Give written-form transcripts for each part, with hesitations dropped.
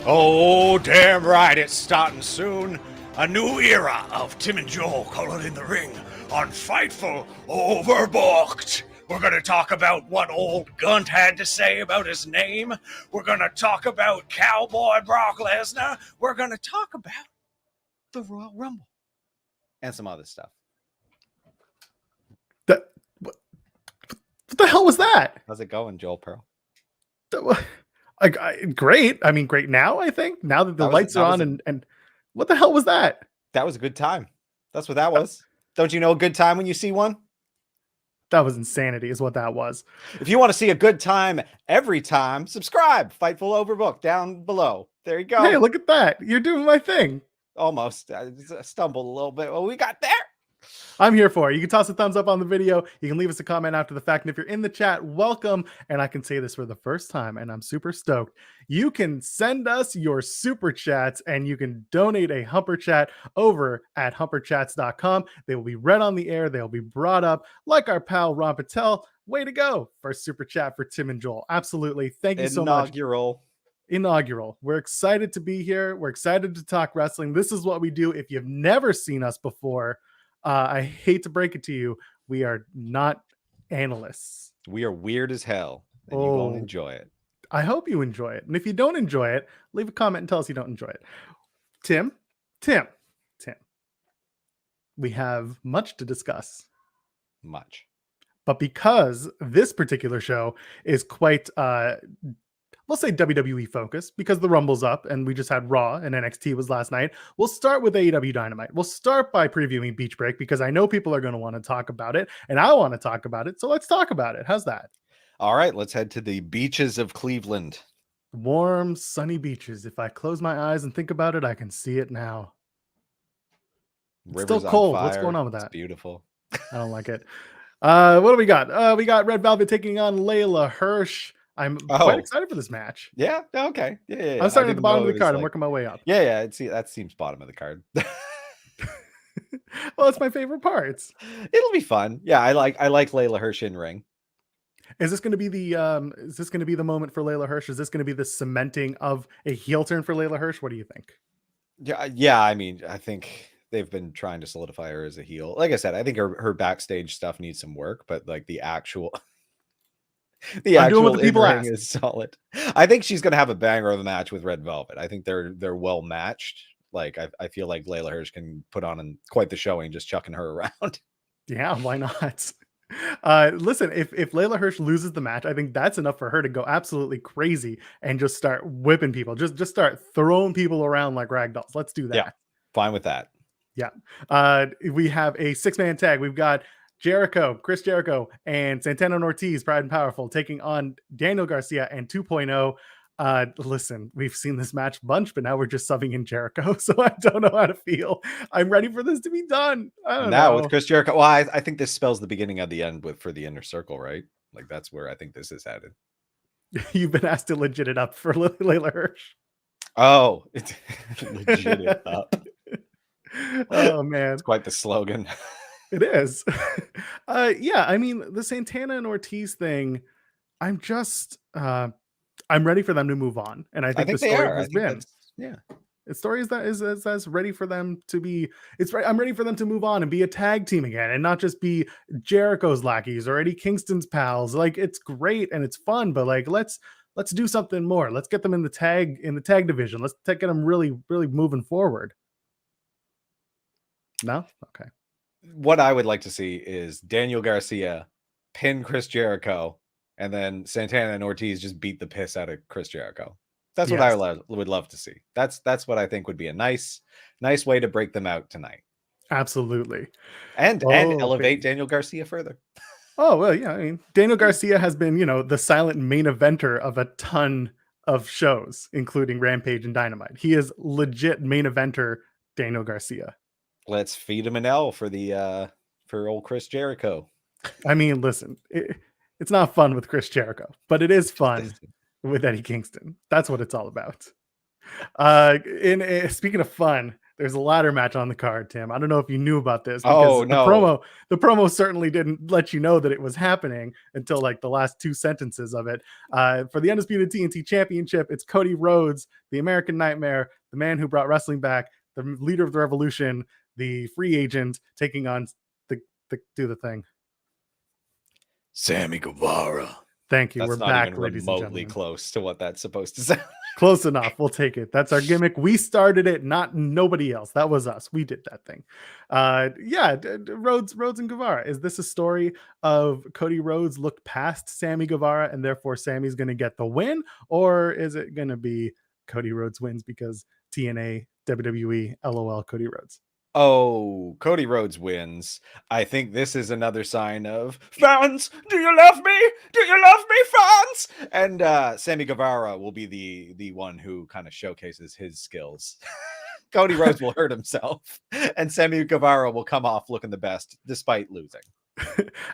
Oh, damn right, it's starting soon. A new era of Tim and Joel calling in the ring on Fightful Overbooked. We're going to talk about what old Gunt had to say about his name. We're going to talk about Cowboy Brock Lesnar. We're going to talk about the Royal Rumble and some other stuff. What the hell was that? How's it going, Joel Pearl? Great. I mean, great now, I think. Now that the lights are on and what the hell was that? That was a good time. That's what that was. Don't you know a good time when you see one? That was insanity is what that was. If you want to see a good time every time, subscribe. Fightful Overbooked down below. There you go. Hey, look at that. You're doing my thing. Almost. I stumbled a little bit. Well, we got there. I'm here for it. You can toss a thumbs up on the video. You can leave us a comment after the fact. And if you're in the chat, welcome. And I can say this for the first time, and I'm super stoked. You can send us your super chats and you can donate a Humper Chat over at humperchats.com. They will be read on the air. They'll be brought up like our pal Ron Patel. Way to go. First super chat for Tim and Joel. Absolutely. Thank you so much. Inaugural. We're excited to be here. We're excited to talk wrestling. This is what we do. If you've never seen us before, I hate to break it to you, we are not analysts. We are weird as hell, and you won't enjoy it. I hope you enjoy it. And if you don't enjoy it, leave a comment and tell us you don't enjoy it. Tim, we have much to discuss. Much. But because this particular show is quite we'll say WWE focused because the Rumble's up and we just had Raw and NXT was last night. We'll start with AEW Dynamite. We'll start by previewing Beach Break because I know people are going to want to talk about it and I want to talk about it. So let's talk about it. How's that? All right, let's head to the beaches of Cleveland. Warm, sunny beaches. If I close my eyes and think about it, I can see it now. It's still cold. What's going on with that? It's beautiful. I don't like it. What do we got? We got Red Velvet taking on Layla Hirsch. I'm quite excited for this match. Yeah. Okay. Yeah. I'm starting at the bottom of the card. I'm working my way up. Yeah. That seems bottom of the card. Well, it's my favorite parts. It'll be fun. Yeah, I like Layla Hirsch in ring. Is this going to be the moment for Layla Hirsch? Is this going to be the cementing of a heel turn for Layla Hirsch? What do you think? Yeah. I mean, I think they've been trying to solidify her as a heel. Like I said, I think her backstage stuff needs some work, but like the actual in-ring is solid. I think she's going to have a banger of a match with Red Velvet. I think they're well matched. Like I feel like Layla Hirsch can put on quite the showing just chucking her around. Yeah, why not? Listen, if Layla Hirsch loses the match, I think that's enough for her to go absolutely crazy and just start whipping people. Just start throwing people around like ragdolls. Let's do that. Yeah, fine with that. Yeah. We have a 6-man tag. We've got Chris Jericho, and Santana and Ortiz, Pride and Powerful, taking on Daniel Garcia and 2.0. Listen, we've seen this match a bunch, but now we're just subbing in Jericho, so I don't know how to feel. I'm ready for this to be done. I don't know. With Chris Jericho, well, I think this spells the beginning of the end for the Inner Circle, right? Like that's where I think this is headed. You've been asked to legit it up for Layla Hirsch. Oh, it's legit it up. Oh man, it's quite the slogan. It is. Yeah, I mean, the Santana and Ortiz thing, I'm ready for them to move on. And I think the story has been. Yeah. The story is ready for them to be. I'm ready for them to move on and be a tag team again and not just be Jericho's lackeys or Eddie Kingston's pals. Like it's great and it's fun, but like let's do something more. Let's get them in the tag division. Let's get them really, really moving forward. No? Okay. What I would like to see is Daniel Garcia pin Chris Jericho and then Santana and Ortiz just beat the piss out of Chris Jericho. That's what I would love to see. That's what I think would be a nice way to break them out tonight. Absolutely. And elevate Daniel Garcia further. Oh, well, yeah. I mean, Daniel Garcia has been, the silent main eventer of a ton of shows, including Rampage and Dynamite. He is legit main eventer Daniel Garcia. Let's feed him an L for old Chris Jericho. I mean, listen, it's not fun with Chris Jericho, but it is fun with Eddie Kingston. That's what it's all about. Speaking of fun, There's a ladder match on the card, Tim. I don't know if you knew about this because Oh, no. the promo certainly didn't let you know that it was happening until like the last 2 sentences of it. For the Undisputed TNT Championship, it's Cody Rhodes, the American Nightmare, the man who brought wrestling back, the leader of the revolution, the free agent, taking on do the thing. Sammy Guevara. Thank you. That's We're not back, even ladies and remotely gentlemen. close to what that's supposed to sound. Close enough. We'll take it. That's our gimmick. We started it, not nobody else. That was us. We did that thing. Rhodes and Guevara. Is this a story of Cody Rhodes looked past Sammy Guevara and therefore Sammy's going to get the win? Or is it going to be Cody Rhodes wins because TNA, WWE, LOL, Cody Rhodes? Oh, Cody Rhodes wins. I think this is another sign of fans. Do you love me? Do you love me, fans? And Sammy Guevara will be the one who kind of showcases his skills. Cody Rhodes will hurt himself, and Sammy Guevara will come off looking the best despite losing.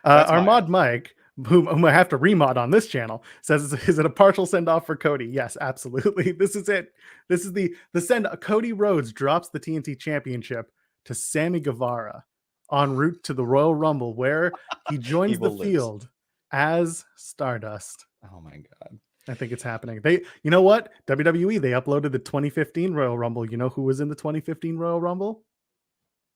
Our mod Mike, whom I have to remod on this channel, says, is it a partial send off for Cody? Yes, absolutely. This is it. This is the send. Cody Rhodes drops the TNT Championship to Sammy Guevara en route to the Royal Rumble, where he joins the field as Stardust. Oh my God. I think it's happening. You know what? WWE, they uploaded the 2015 Royal Rumble. You know who was in the 2015 Royal Rumble?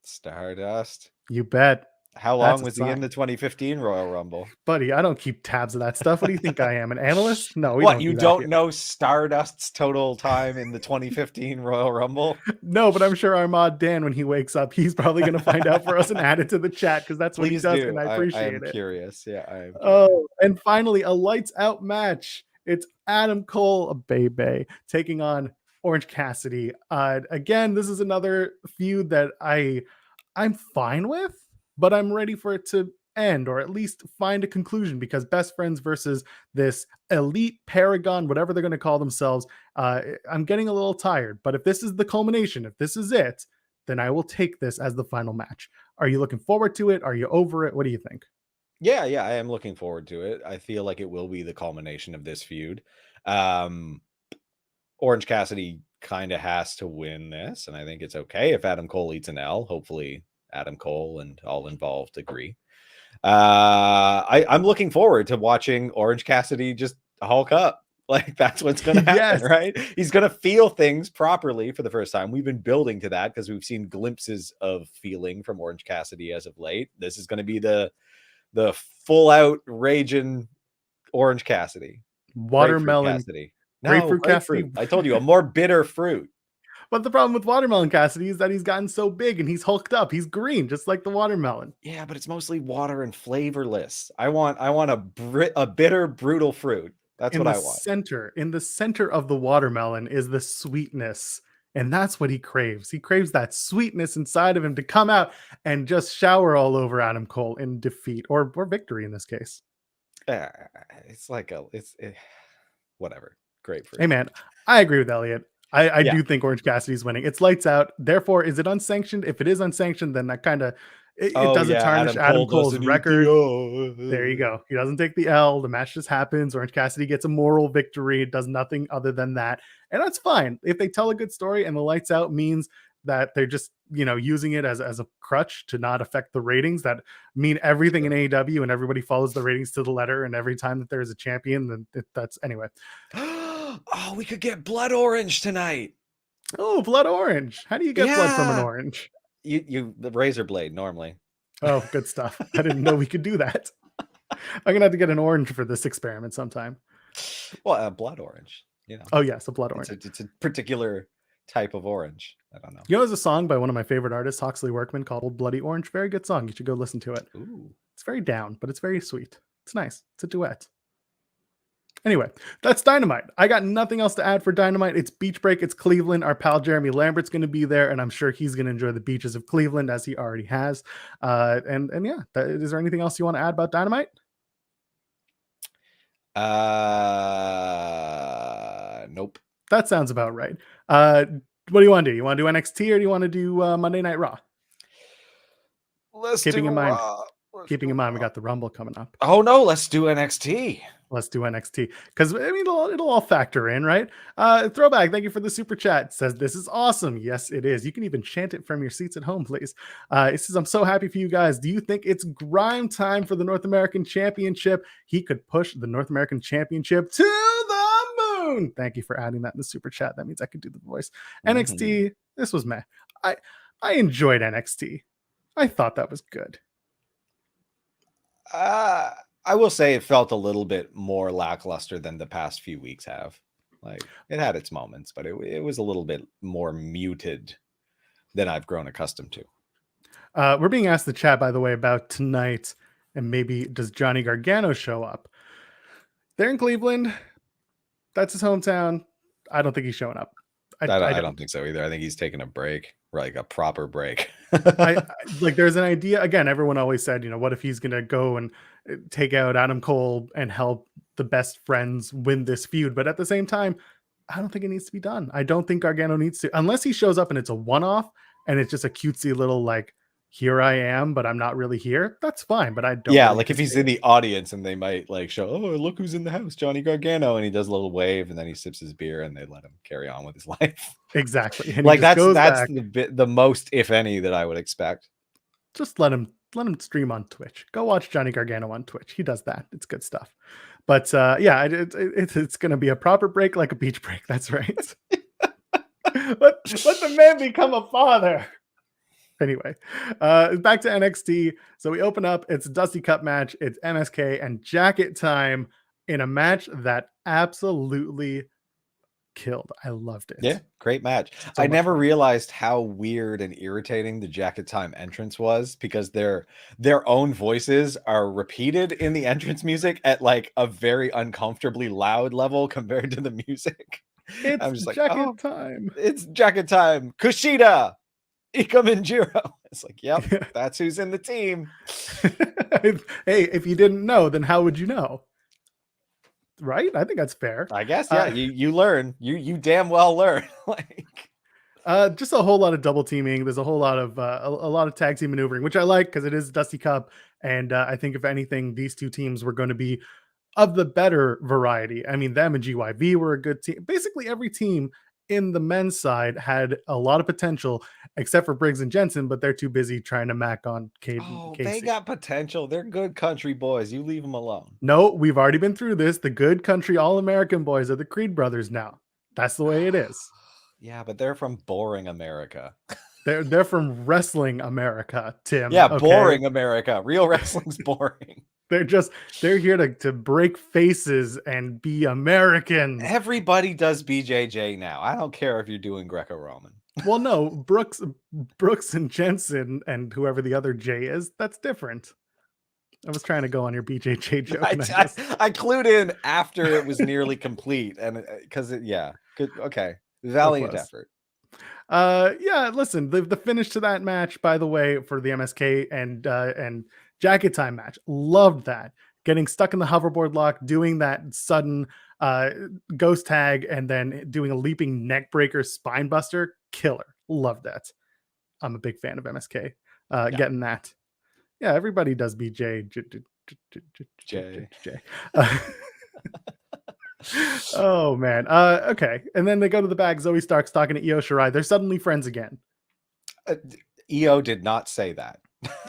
Stardust. You bet. How long was he in the 2015 Royal Rumble? Buddy, I don't keep tabs of that stuff. What do you think I am, an analyst? No, you don't know Stardust's total time in the 2015 Royal Rumble? No, but I'm sure our mod Dan, when he wakes up, he's probably going to find out for us and add it to the chat because that's what he does, and I appreciate it. Curious. Yeah, I am. Oh, and finally, a lights out match. It's Adam Cole, a baby, taking on Orange Cassidy. Again, this is another feud that I'm fine with, but I'm ready for it to end or at least find a conclusion because best friends versus this elite paragon, whatever they're going to call themselves, I'm getting a little tired. But if this is the culmination, if this is it, then I will take this as the final match. Are you looking forward to it? Are you over it? What do you think? Yeah, I am looking forward to it. I feel like it will be the culmination of this feud. Orange Cassidy kind of has to win this, and I think it's okay if Adam Cole eats an L. Hopefully Adam Cole and all involved agree. I'm looking forward to watching Orange Cassidy just hulk up. Like that's what's going to happen, right? He's going to feel things properly for the first time. We've been building to that because we've seen glimpses of feeling from Orange Cassidy as of late. This is going to be the full out raging Orange Cassidy. Watermelon Cassidy. Grapefruit Cassidy. I told you, a more bitter fruit. But the problem with Watermelon Cassidy is that he's gotten so big and he's hulked up. He's green, just like the watermelon. Yeah, but it's mostly water and flavorless. I want a bitter, brutal fruit. That's what I want. In the center of the watermelon is the sweetness. And that's what he craves. He craves that sweetness inside of him to come out and just shower all over Adam Cole in defeat or victory in this case. It's like whatever. Grapefruit. Hey man, I agree with Elliot. I do think Orange Cassidy's winning. It's lights out. Therefore, is it unsanctioned? If it is unsanctioned, then that kind of it doesn't tarnish Adam Cole's record. There you go. He doesn't take the L. The match just happens. Orange Cassidy gets a moral victory. It does nothing other than that. And that's fine. If they tell a good story and the lights out means that they're just, using it as a crutch to not affect the ratings that mean everything in AEW and everybody follows the ratings to the letter. And every time that there's a champion, then that's anyway. Oh, we could get Blood Orange tonight. Oh, Blood Orange. How do you get blood from an orange? You the razor blade normally. Oh, good stuff. I didn't know we could do that. I'm gonna have to get an orange for this experiment sometime. Well, blood orange, Oh yes, a blood orange. It's a particular type of orange. I don't know. There's a song by one of my favorite artists, Hawksley Workman, called Bloody Orange. Very good song. You should go listen to it. Ooh. It's very down, but it's very sweet. It's nice. It's a duet. Anyway, that's Dynamite. I got nothing else to add for Dynamite. It's beach break. It's Cleveland. Our pal Jeremy Lambert's going to be there, and I'm sure he's going to enjoy the beaches of Cleveland as he already has. And yeah, is there anything else you want to add about Dynamite? Nope. That sounds about right. What do you want to do? You want to do NXT or do you want to do Monday Night Raw? Let's Keeping in mind, keeping in mind we got the Rumble coming up. Oh no, let's do NXT. Let's do NXT because I mean it'll all factor in, right? Throwback, thank you for the super chat. Says this is awesome. Yes, it is. You can even chant it from your seats at home, please. It says I'm so happy for you guys. Do you think it's grime time for the North American Championship? He could push the North American Championship to the moon. Thank you for adding that in the super chat. That means I could do the voice. NXT. This was meh. I enjoyed NXT. I thought that was good. I will say it felt a little bit more lackluster than the past few weeks have. Like it had its moments, but it was a little bit more muted than I've grown accustomed to. We're being asked in the chat, by the way, about tonight and maybe does Johnny Gargano show up? They're in Cleveland. That's his hometown. I don't think he's showing up. I don't think so either. I think he's taking a break, like a proper break. Like there's an idea. Again, everyone always said, what if he's going to go and take out Adam Cole and help the best friends win this feud? But at the same time, I don't think it needs to be done. I don't think Gargano needs to, unless he shows up and it's a one-off and it's just a cutesy little like, here I am, but I'm not really here. That's fine. But I don't. Yeah, like if he's in the audience and they might like show, oh, look who's in the house, Johnny Gargano, and he does a little wave and then he sips his beer and they let him carry on with his life. Exactly. And like that's the most, if any, that I would expect. Just let him stream on Twitch. Go watch Johnny Gargano on Twitch. He does that. It's good stuff. But yeah, it's going to be a proper break, like a beach break. That's right. let the man become a father. Anyway, back to NXT. So we open up. It's a Dusty Cup match. It's MSK and Jacket Time in a match that absolutely killed. I loved it. Yeah, great match. I never realized how weird and irritating the Jacket Time entrance was because their own voices are repeated in the entrance music at like a very uncomfortably loud level compared to the music. It's I'm just like, Jacket Time. It's Jacket Time. Kushida. Ika Minjiro. It's like, yep, that's who's in the team. Hey, if you didn't know, then how would you know? Right? I think that's fair. I guess, yeah. You learn. You damn well learn. Like, just a whole lot of double teaming. There's a whole lot of a lot of tag team maneuvering, which I like because it is Dusty Cup, and I think if anything, these two teams were going to be of the better variety. I mean, them and GYV were a good team. Basically, every team in the men's side had a lot of potential, except for Briggs and Jensen, but they're too busy trying to mac on Cade. Oh, they got potential. They're good country boys. You leave them alone. No, we've already been through this. The good country All-American boys are the Creed brothers now. That's the way it is. Yeah, but they're from boring America. They're from wrestling America, Tim. Yeah, okay? Boring America. Real wrestling's boring. They're here to break faces and be Americans. Everybody does BJJ now. I don't care if you're doing Greco-Roman. Well, no, Brooks and Jensen and whoever the other J is, that's different. I was trying to go on your BJJ joke. I clued in after it was nearly complete, and because good, okay, valiant effort. Yeah, listen, the finish to that match, by the way, for the MSK and Jacket Time match, loved that. Getting stuck in the hoverboard lock, doing that sudden ghost tag, and then doing a leaping neck breaker spine buster, killer. Love that. I'm a big fan of MSK. Getting that. Yeah, everybody does BJ. Oh man. Okay. And then they go to the back. Zoe Stark's talking to Io Shirai. They're suddenly friends again. Io did not say that.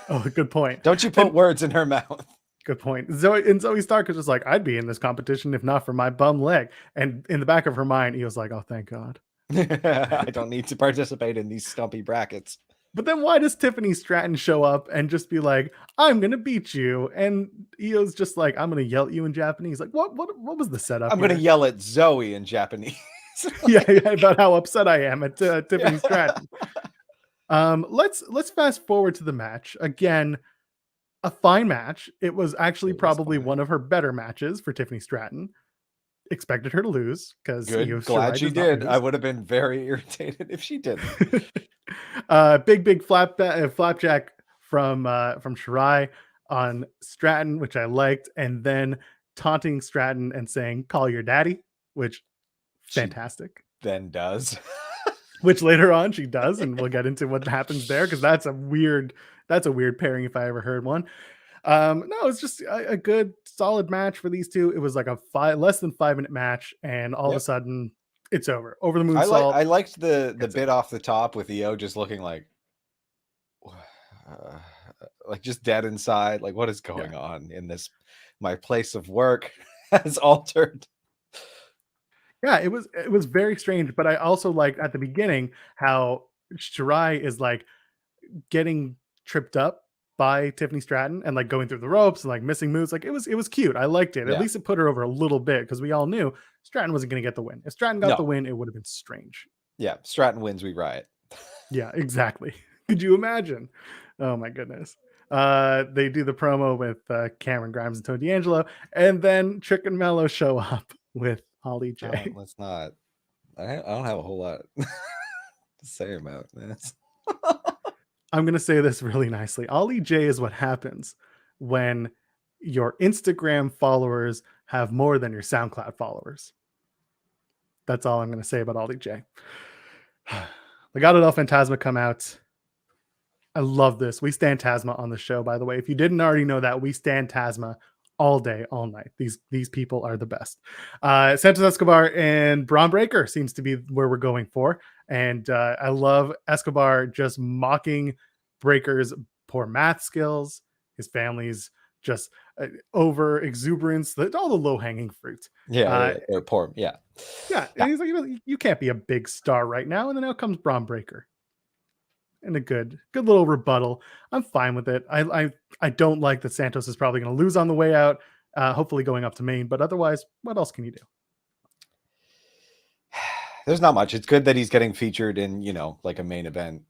Oh, good point. Don't you put words in her mouth. Good point. Zoe Stark is just like, I'd be in this competition if not for my bum leg. And in the back of her mind, Io's like, oh, thank God. I don't need to participate in these stumpy brackets. But then why does Tiffany Stratton show up and just be like, I'm going to beat you? And Io's just like, I'm going to yell at you in Japanese. Like, what was the setup? I'm going to yell at Zoe in Japanese. Yeah, about how upset I am at Tiffany Stratton. Let's fast forward to the match. Again, a fine match. It was actually probably one of her better matches for Tiffany Stratton. Expected her to lose because glad she did. I would have been very irritated if she didn't. Big flapjack from Shirai on Stratton, which I liked, and then taunting Stratton and saying "call your daddy," which fantastic. She then does. Which later on she does, and we'll get into what happens there because that's a weird pairing if I ever heard one. No, it's just a good solid match for these two. It was like a less than 5 minute match, and all of a sudden it's over. Over the moonsault. I liked the It's bit off the top with EO just looking like just dead inside. Like, what is going on in this? My place of work has altered. Yeah, it was very strange, but I also liked at the beginning how Shirai is like getting tripped up by Tiffany Stratton and like going through the ropes and like missing moves. Like it was cute. I liked it. At least it put her over a little bit because we all knew Stratton wasn't going to get the win. If Stratton got the win, it would have been strange. Yeah, Stratton wins, we riot. Yeah, exactly. Could you imagine? Oh my goodness. They do the promo with Cameron Grimes and Tony D'Angelo, and then Trick and Mello show up with Holly J. Oh, let's not. I don't have a whole lot to say about this. I'm going to say this really nicely. Ollie J is what happens when your Instagram followers have more than your SoundCloud followers. That's all I'm going to say about Ollie J. Legado del Fantasma come out. I love this. We stand Tasma on the show, by the way. If you didn't already know that, we stand Tasma all day, all night. These people are the best. Santos Escobar and Braun Breaker seems to be where we're going for. And I love Escobar just mocking Breaker's poor math skills, his family's just over exuberance, all the low hanging fruit. Yeah, they're poor. Yeah. And he's like, you can't be a big star right now. And then out comes Braun Breaker. And a good little rebuttal. I'm fine with it. I don't like that Santos is probably going to lose on the way out, hopefully going up to Maine. But otherwise, what else can you do? There's not much. It's good that he's getting featured in, like a main event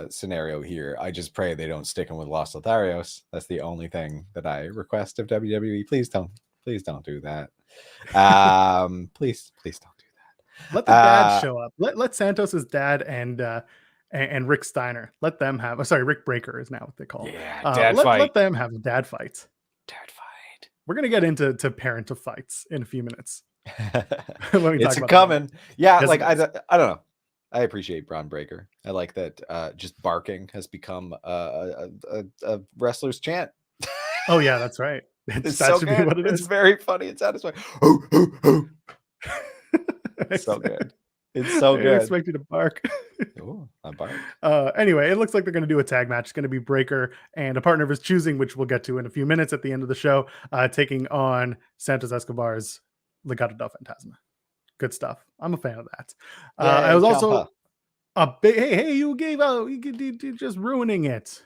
scenario here. I just pray they don't stick him with Los Lotharios. That's the only thing that I request of WWE. Please don't do that. Please don't do that. Let the dad show up. Let Santos's dad and Rick Steiner. Let them have. Rick Breaker is now what they call. Yeah, dad fight. Let them have dad fights. Dad fight. We're gonna get into parental fights in a few minutes. It's coming. Yeah, like I don't know. I appreciate Braun Breaker. I like that. Just barking has become a wrestler's chant. Oh yeah, that's right. That should be what it is. It's very funny and satisfying. So good. It's so good. I expect you to bark. Oh, I bark. Anyway, it looks like they're going to do a tag match. It's going to be Breaker and a partner of his choosing, which we'll get to in a few minutes at the end of the show, taking on Santos Escobar's Legado del Fantasma. Good stuff. I'm a fan of that. I was also a big. Hey, you gave out. You just ruining it.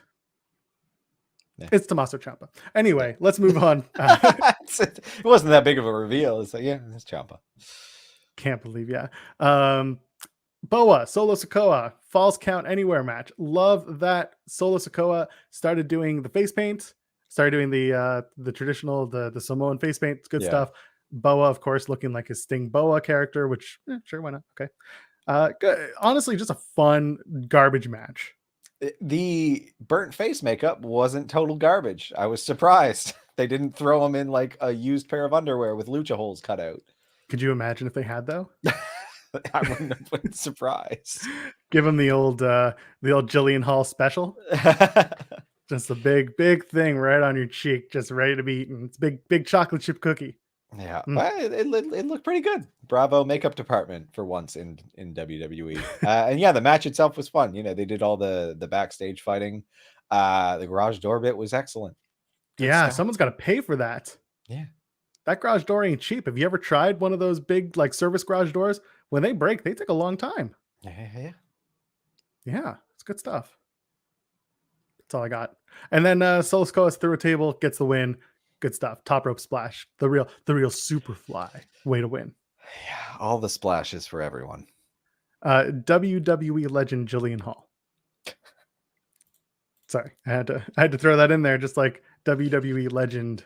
Yeah. It's Tommaso Ciampa. Anyway, let's move on. It wasn't that big of a reveal. It's like, yeah, it's Ciampa. Can't believe, Boa, Solo Sikoa, Falls Count Anywhere match. Love that Solo Sikoa started doing the face paint, started doing the traditional, the Samoan face paint. It's good stuff. Boa, of course, looking like his Sting Boa character, which, sure, why not? Okay. Good. Honestly, just a fun garbage match. The burnt face makeup wasn't total garbage. I was surprised. They didn't throw him in like a used pair of underwear with lucha holes cut out. Could you imagine if they had, though? I wouldn't have been surprised. Give him the old Jillian Hall special. Just a big thing right on your cheek, just ready to be eaten. It's big chocolate chip cookie. Yeah, it looked pretty good. Bravo makeup department for once in WWE. And yeah, the match itself was fun. They did all the backstage fighting. The garage door bit was excellent. Good stuff. Someone's got to pay for that. Yeah. That garage door ain't cheap. Have you ever tried one of those big like service garage doors? When they break, they take a long time. Yeah. It's good stuff. That's all I got. And then Solo Sikoa through a table, gets the win. Good stuff. Top rope splash. The real Superfly way to win. Yeah, all the splashes for everyone. WWE legend Jillian Hall. Sorry, I had to throw that in there, just like WWE legend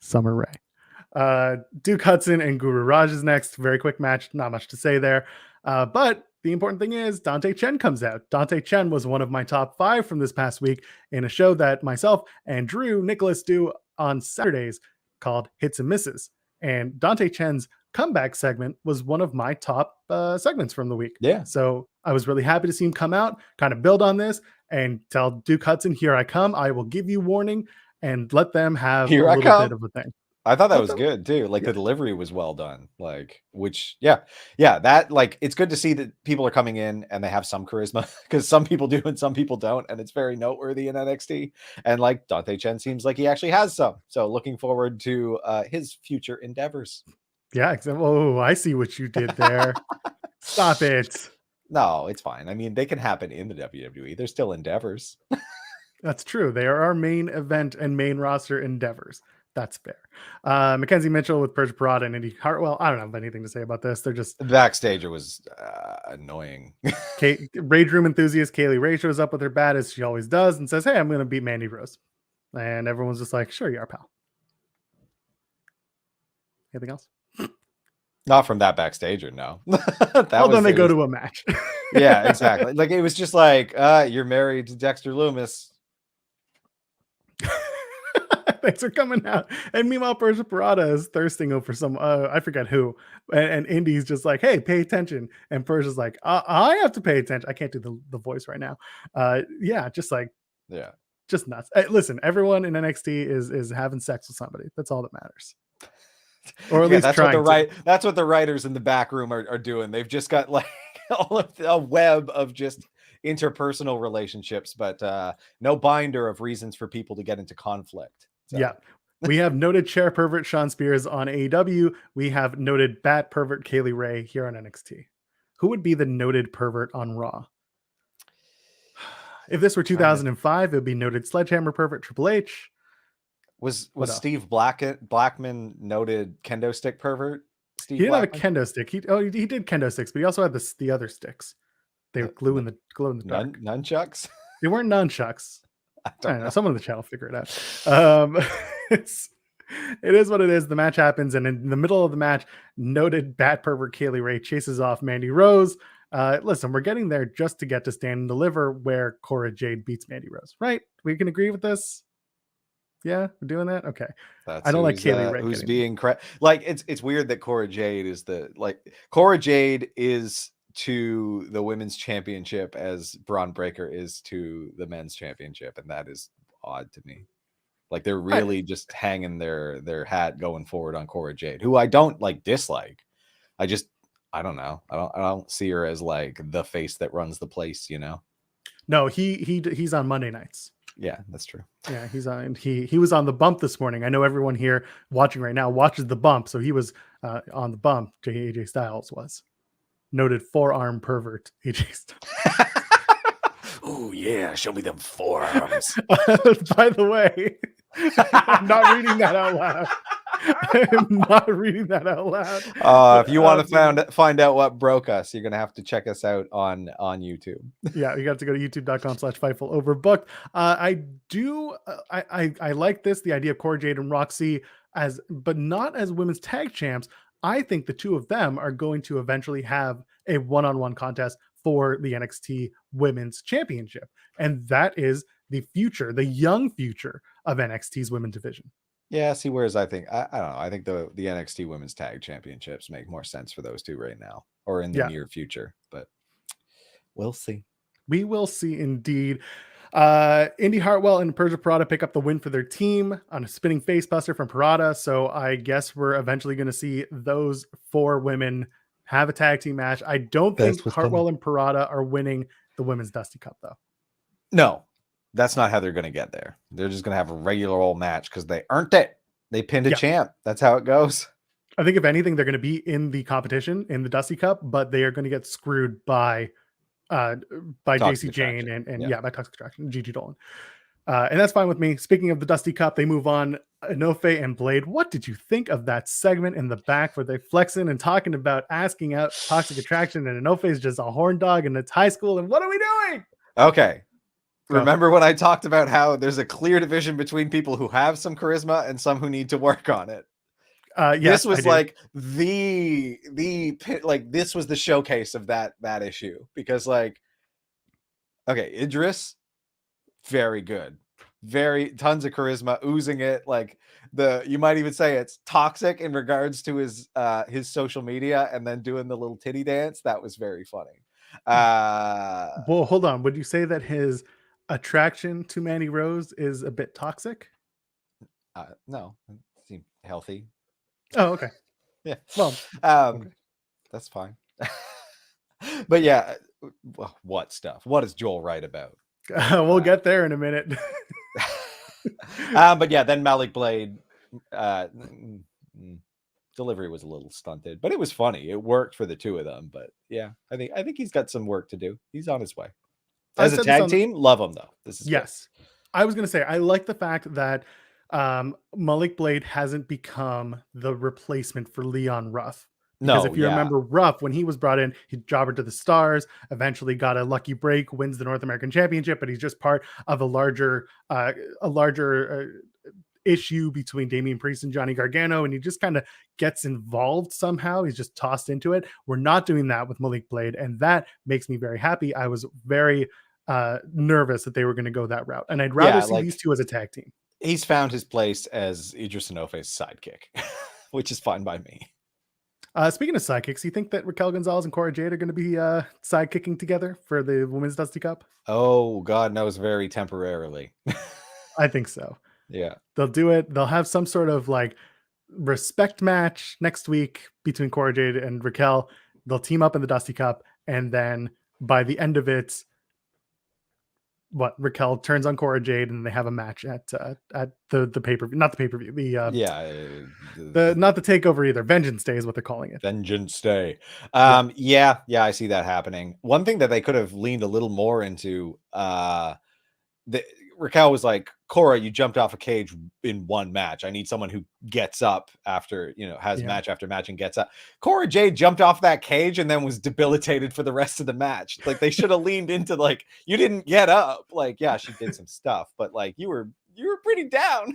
Summer Rae. Duke Hudson and Guru Raj is next. Very quick match. Not much to say there. But the important thing is Dante Chen comes out. Dante Chen was one of my top 5 from this past week in a show that myself and Drew Nicholas do on Saturdays called Hits and Misses. And Dante Chen's comeback segment was one of my top segments from the week. Yeah. So I was really happy to see him come out, kind of build on this. and tell Duke Hudson, here I come. I will give you warning, and let them have Here a I little come. bit of a thing. I thought that Let was them- good too. Like Yeah. the delivery was well done. Like, which, yeah, that like it's good to see that people are coming in and they have some charisma because some people do and some people don't, and it's very noteworthy in NXT. And like Dante Chen seems like he actually has some. So looking forward to his future endeavors. Yeah. Oh, I see what you did there. Stop it. No, it's fine. I mean, they can happen in the WWE. They're still endeavors. That's true. They are our main event and main roster endeavors. That's fair. Mackenzie Mitchell with Persia Parada and Indy Hartwell. I don't have anything to say about this. They're just Backstage, it was annoying. Rage Room enthusiast Kaylee Ray shows up with her bat as she always does and says, "Hey, I'm going to beat Mandy Rose," and everyone's just like, "Sure, you are, pal." Anything else? Not from that backstager, no. Then they go to a match. Yeah, exactly. Like it was just like, you're married to Dexter Loomis. Thanks for coming out. And meanwhile, Persia Parada is thirsting over some, I forget who. And Indy's just like, "Hey, pay attention." And Persia's like, I have to pay attention. I can't do the voice right now. Yeah, just like, Yeah. just nuts. Hey, listen, everyone in NXT is having sex with somebody. That's all that matters. Or at least that's trying what that's what the writers in the back room are doing. They've just got like all of a web of just interpersonal relationships, but no binder of reasons for people to get into conflict. So. Yeah. We have noted chair pervert Sean Spears on AEW. We have noted bat pervert Kaylee Ray here on NXT. Who would be the noted pervert on Raw? If this were 2005, it would be noted sledgehammer pervert Triple H. Was Steve Blackman noted kendo stick pervert? Steve He didn't Blackman? have a kendo stick. He did kendo sticks, but he also had the other sticks. They were glow in the dark. Nunchucks? They weren't nunchucks. I don't know. Someone in the chat will figure it out. It is what it is. The match happens, and in the middle of the match, noted bat pervert Kaylee Ray chases off Mandy Rose. Listen, we're getting there just to get to Stand and Deliver, where Cora Jade beats Mandy Rose. Right? We can agree with this. Yeah, we're doing that. Okay. That's I don't like Kaylee Ray. Who's being like it's weird that Cora Jade is Cora Jade is to the women's championship as Braun Breaker is to the men's championship, and that is odd to me. Like they're really just hanging their hat going forward on Cora Jade, who I don't like dislike. I don't know. I don't see her as like the face that runs the place, you know. No, he's on Monday nights. Yeah, that's true. Yeah, he's on. He was on the bump this morning. I know everyone here watching right now watches the bump, so he was on the bump. AJ Styles was noted forearm pervert. AJ Styles. Oh yeah, show me them forearms. By the way, I'm not reading that out loud. I'm not reading that out loud. If you want to find out what broke us, you're gonna have to check us out on YouTube. Yeah, you got to go to youtube.com/Fightful Overbooked. I like this, the idea of Cora Jade and Roxy but not as women's tag champs. I think the two of them are going to eventually have a one-on-one contest for the NXT Women's Championship. And that is the future, the young future of NXT's women's division. Yeah, see, whereas I don't know. I think the NXT Women's Tag Championships make more sense for those two right now or in the near future, but we'll see. We will see indeed. Indy Hartwell and Persia Parada pick up the win for their team on a spinning face buster from Parada. So I guess we're eventually going to see those four women have a tag team match. I don't think Hartwell and Parada are winning the Women's Dusty Cup, though. No, that's not how they're going to get there. They're just going to have a regular old match because they earned it. They pinned a champ. That's how it goes. I think if anything, they're going to be in the competition in the Dusty Cup, but they are going to get screwed by JC Jane and by Toxic Attraction, Gigi Dolan. And that's fine with me. Speaking of the Dusty Cup, they move on. Inofe and Blade. What did you think of that segment in the back where they flexing and talking about asking out Toxic Attraction, and Inofe is just a horn dog and it's high school, and what are we doing? Okay. Remember when I talked about how there's a clear division between people who have some charisma and some who need to work on it? Yes, this was like this was the showcase of that issue, because like, okay, Idris, very good, tons of charisma, oozing it. Like you might even say it's toxic in regards to his social media, and then doing the little titty dance. That was very funny. Well, hold on. Would you say that his attraction to Mandy Rose is a bit toxic? No, it seemed healthy. Oh, okay. Yeah. Well, Um, that's fine. But yeah, what stuff? What is Joel right about? we'll get there in a minute. But yeah, then Malik Blade delivery was a little stunted, but it was funny. It worked for the two of them. But yeah, I think he's got some work to do. He's on his way. I As a said this tag on team, love him though. This is good. yes. I was gonna say I like the fact that Malik Blade hasn't become the replacement for Leon Ruff. Because No, if you yeah, remember Ruff, when he was brought in, he jobbered to the stars, eventually got a lucky break, wins the North American Championship, but he's just part of a larger issue between Damian Priest and Johnny Gargano, and he just kind of gets involved somehow. He's just tossed into it. We're not doing that with Malik Blade, and that makes me very happy. I was very nervous that they were going to go that route, and I'd rather see these two as a tag team. He's found his place as Idris Enofe's sidekick, which is fine by me. Speaking of sidekicks, you think that Raquel Gonzalez and Cora Jade are going to be sidekicking together for the Women's Dusty Cup? Oh, God knows, very temporarily. I think so. Yeah. They'll do it. They'll have some sort of like respect match next week between Cora Jade and Raquel. They'll team up in the Dusty Cup, and then by the end of it, Raquel turns on Cora Jade, and they have a match at the pay-per-view, not the pay-per-view, the not the takeover either. Vengeance Day is what they're calling it. Vengeance Day. Yeah, I see that happening. One thing that they could have leaned a little more into, Raquel was like, Cora, you jumped off a cage in one match. I need someone who gets up after, has match after match and gets up. Cora Jade jumped off that cage and then was debilitated for the rest of the match. Like, they should have leaned into, like, you didn't get up. Like, yeah, she did some stuff, but like you were pretty down.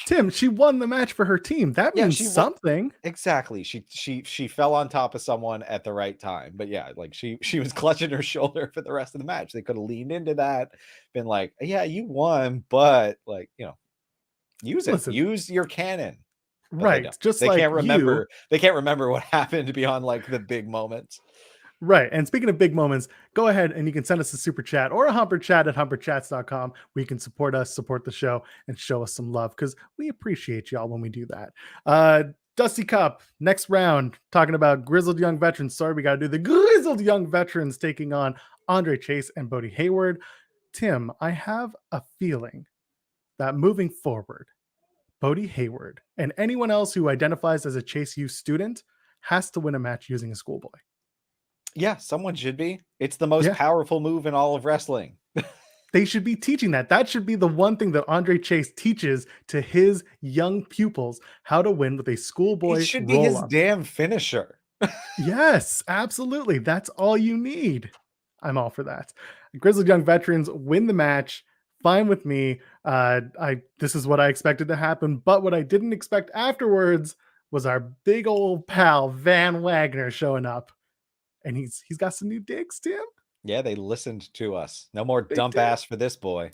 Tim, she won the match for her team. That means something. Exactly. She fell on top of someone at the right time. But yeah, like she was clutching her shoulder for the rest of the match. They could have leaned into that, been like, yeah, you won, but like, use it. Listen, use your cannon. But right. They can't remember. They can't remember what happened beyond like the big moments. Right. And speaking of big moments, go ahead and you can send us a super chat or a humper chat at humperchats.com where you can support us, support the show, and show us some love because we appreciate y'all when we do that. Dusty Cup, next round, talking about Grizzled Young Veterans. Sorry, we got to do the Grizzled Young Veterans taking on Andre Chase and Bodie Hayward. Tim, I have a feeling that moving forward, Bodie Hayward and anyone else who identifies as a Chase U student has to win a match using a schoolboy. Yeah, someone should be. It's the most powerful move in all of wrestling. They should be teaching that. That should be the one thing that Andre Chase teaches to his young pupils, how to win with a schoolboy. It should be his damn finisher. Yes, absolutely. That's all you need. I'm all for that. Grizzled Young Veterans win the match. Fine with me. This is what I expected to happen, but what I didn't expect afterwards was our big old pal Van Wagner showing up. And he's got some new digs, Tim. Yeah, they listened to us. No more dump ass for this boy.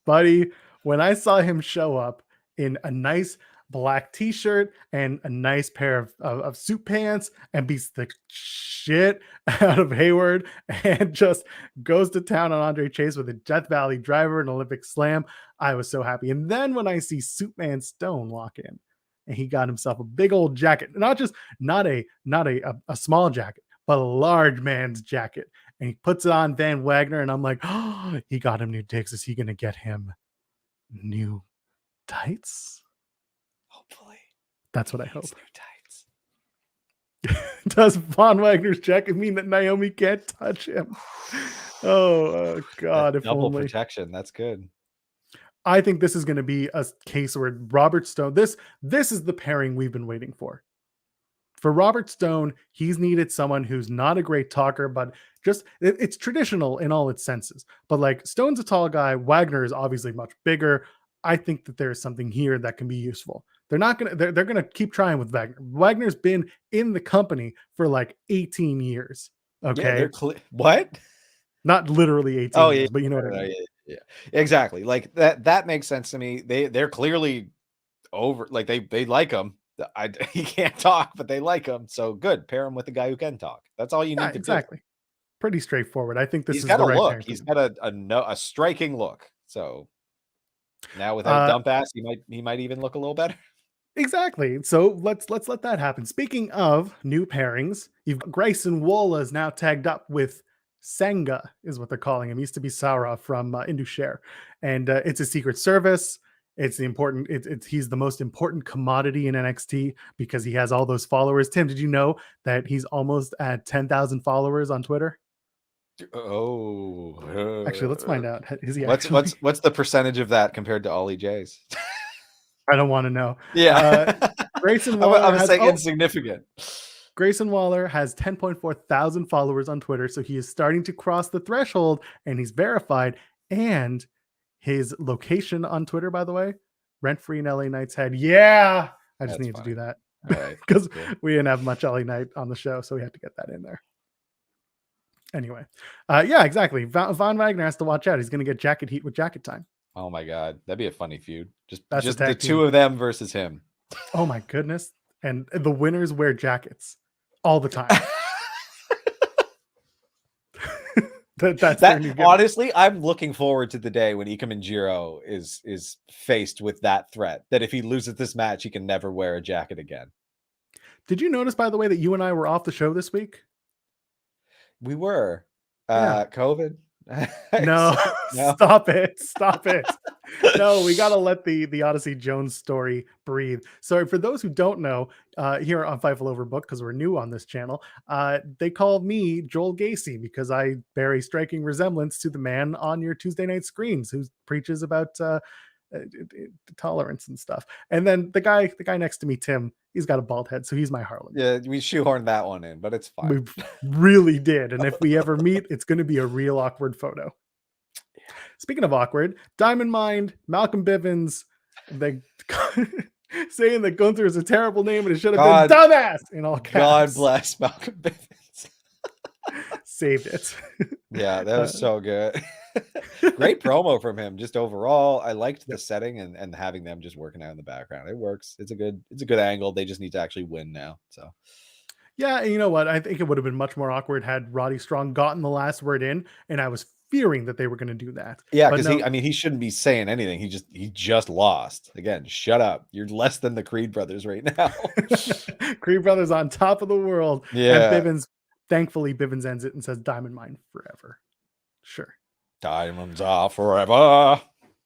Buddy, when I saw him show up in a nice black t-shirt and a nice pair of suit pants and beats the shit out of Hayward and just goes to town on Andre Chase with a Death Valley driver and Olympic slam, I was so happy. And then when I see Suitman Stone walk in and he got himself a big old jacket, not a small jacket, but a large man's jacket. And he puts it on Van Wagner, and I'm like, oh, he got him new digs. Is he going to get him new tights? Hopefully. That's what I hope. New tights. Does Von Wagner's jacket mean that Naomi can't touch him? Oh God. If double only. Protection. That's good. I think this is going to be a case where Robert Stone, this is the pairing we've been waiting for. For Robert Stone, he's needed someone who's not a great talker, but just it's traditional in all its senses. But like Stone's a tall guy, Wagner is obviously much bigger. I think that there's something here that can be useful. They're gonna keep trying with Wagner. Wagner's been in the company for like 18 years. Okay, what? Not literally 18 years, but you know what I mean. Yeah, exactly. Like that makes sense to me. They're clearly over. Like they like him. He can't talk, but they like him. So good. Pair him with a guy who can talk. That's all you need to exactly. do. pretty straightforward. I think this He's is got the a right look. pairing for He's them. got a striking look. So now without Uh, dump ass, he might even look a little better. Exactly. So let's let that happen. Speaking of new pairings, you've got Grayson Waller is now tagged up with Senga, is what they're calling him. He used to be Sarah from Indushare, and it's a secret service. It's the important. He's the most important commodity in NXT because he has all those followers. Tim, did you know that he's almost at 10,000 followers on Twitter? Actually, let's find out. Is he actually? What's the percentage of that compared to Ollie J's? I don't want to know. Yeah, Grayson I Waller would has say insignificant. Grayson Waller has 10.4 thousand followers on Twitter, so he is starting to cross the threshold, and he's verified. And his location on Twitter, by the way, rent-free in LA Knight's head. Yeah, I just That's needed to do fine. that All right, because cool. we didn't have much LA Knight on the show, so we had to get that in there. Anyway, yeah, exactly. Von Wagner has to watch out. He's going to get jacket heat with jacket time. Oh my god, that'd be a funny feud. That's Just a the tag two team. of them versus him. Oh my goodness. And the winners wear jackets all the time. That's their new gimmick. Honestly, I'm looking forward to the day when Ikemen is faced with that threat that if he loses this match, he can never wear a jacket again. Did you notice, by the way, that you and I were off the show this week? We were. Yeah. COVID. No, No. Stop it. No, we got to let the Odyssey Jones story breathe. So for those who don't know, here on Fightful Overbooked, because we're new on this channel, they call me Joel Gacy because I bear a striking resemblance to the man on your Tuesday night screens who preaches about tolerance and stuff. And then the guy next to me, Tim, he's got a bald head, so he's my Harlan. Yeah, we shoehorned that one in, but it's fine. We really did. And if we ever meet, it's going to be a real awkward photo. Speaking of awkward, Diamond Mind, Malcolm Bivens, they saying that Gunther is a terrible name and it should have been dumbass in all caps. God bless Malcolm Bivens. Saved it. Yeah, that was so good. Great promo from him. Just overall, I liked the setting and having them just working out in the background. It works. It's a good angle. They just need to actually win now. So yeah, and you know what? I think it would have been much more awkward had Roddy Strong gotten the last word in, and I was fearing that they were going to do that. Yeah, because he shouldn't be saying anything. He just lost. Again, shut up. You're less than the Creed brothers right now. Creed brothers on top of the world. Yeah. And Bivens, thankfully, Bivens ends it and says Diamond Mine forever. Sure. Diamonds are forever.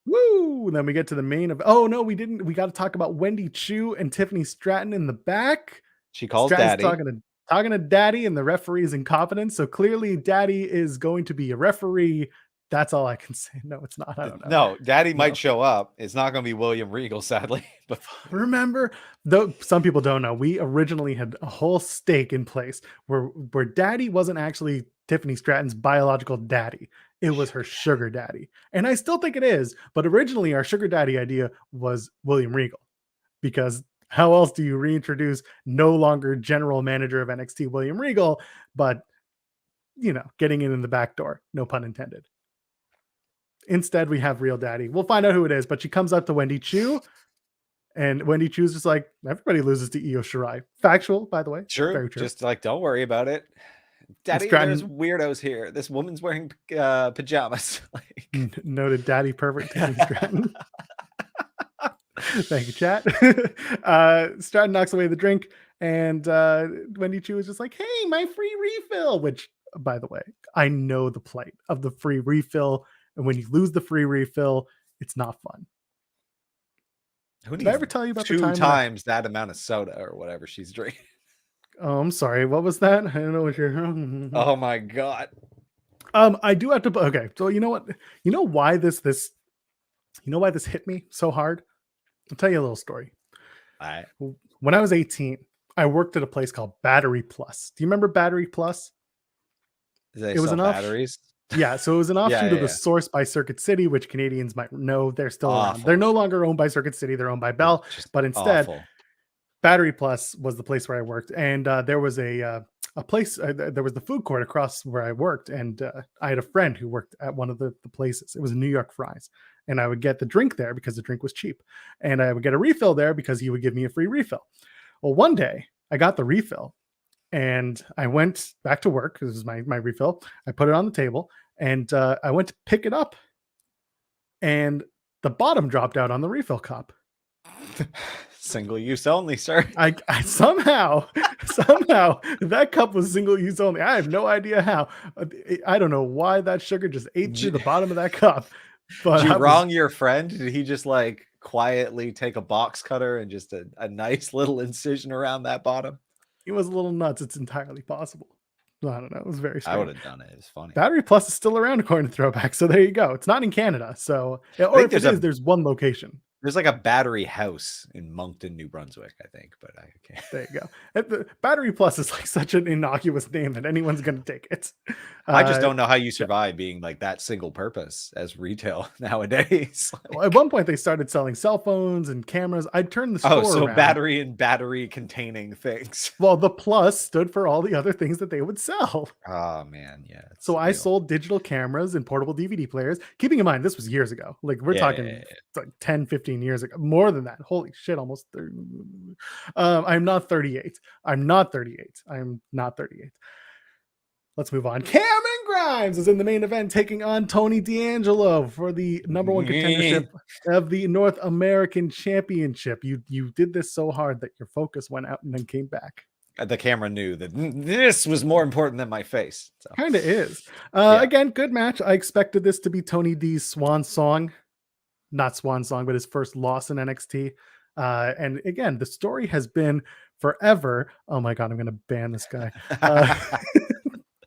Woo! And then we get to the main of. Oh no, we didn't. We got to talk about Wendy Chu and Tiffany Stratton in the back. She calls Stratton's Daddy. talking to Daddy, and the referee is incompetent. So clearly, Daddy is going to be a referee. That's all I can say. No, it's not. I don't know. No, Daddy might show up. It's not going to be William Regal, sadly. But remember, though, some people don't know. We originally had a whole stake in place where Daddy wasn't actually Tiffany Stratton's biological daddy. It was her sugar daddy. And I still think it is. But originally, our sugar daddy idea was William Regal. Because how else do you reintroduce no longer general manager of NXT William Regal, but, getting in the back door? No pun intended. Instead, we have real daddy. We'll find out who it is. But she comes up to Wendy Chu. And Wendy Chu's just like, everybody loses to Io Shirai. Factual, by the way. True. Very true. Just like, don't worry about it. Daddy, there's weirdos here. This woman's wearing pajamas. Noted daddy pervert. Stratton. Thank you, chat. Stratton knocks away the drink, and Wendy Chu is just like, hey, my free refill. Which, by the way, I know the plight of the free refill. And when you lose the free refill, it's not fun. Did I ever tell you about the time times that amount of soda or whatever she's drinking? Oh, I'm sorry. What was that? I don't know what you're. Oh my god. I do have to. Okay, so you know what? You know why this? You know why this hit me so hard? I'll tell you a little story. All right. When I was 18, I worked at a place called Battery Plus. Do you remember Battery Plus? It was an batteries. Yeah, so it was an offshoot of the Source by Circuit City, which Canadians might know. They're still around. They're no longer owned by Circuit City. They're owned by Bell. But instead, Battery Plus was the place where I worked. And there was a place, there was the food court across where I worked. And I had a friend who worked at one of the places. It was New York Fries. And I would get the drink there because the drink was cheap. And I would get a refill there because he would give me a free refill. Well, one day I got the refill and I went back to work. This is my refill. I put it on the table, and I went to pick it up, and the bottom dropped out on the refill cup. Single use only, sir. I somehow that cup was single use only. I have no idea how. I don't know why that sugar just ate through the bottom of that cup. But Did you wrong your friend? Did he just like quietly take a box cutter and just a nice little incision around that bottom? He was a little nuts. It's entirely possible. I don't know. It was very strange. I would have done it. It's funny. Battery Plus is still around according to Throwback. So there you go. It's not in Canada. So, or if it is, there's one location. There's like a battery house in Moncton, New Brunswick, I think, but I can't. There you go. The Battery Plus is like such an innocuous name that anyone's going to take it. I just don't know how you survive being like that single purpose as retail nowadays. Well, at one point, they started selling cell phones and cameras. I'd turn the store around. Battery and battery containing things. Well, the plus stood for all the other things that they would sell. Oh, man. Yeah. So I sold digital cameras and portable DVD players. Keeping in mind, this was years ago. Like we're talking like 10, 15 years ago. More than that. Holy shit, almost 30. I'm not 38. I'm not 38. Let's move on. Cameron Grimes is in the main event taking on Tony D'Angelo for the number one contendership of the North American Championship. You did this so hard that your focus went out and then came back. The camera knew that this was more important than my face. So. Kind of is. Again, good match. I expected this to be Tony D's swan song. Not swan song, but his first loss in NXT. And again, the story has been forever. Oh my God, I'm going to ban this guy.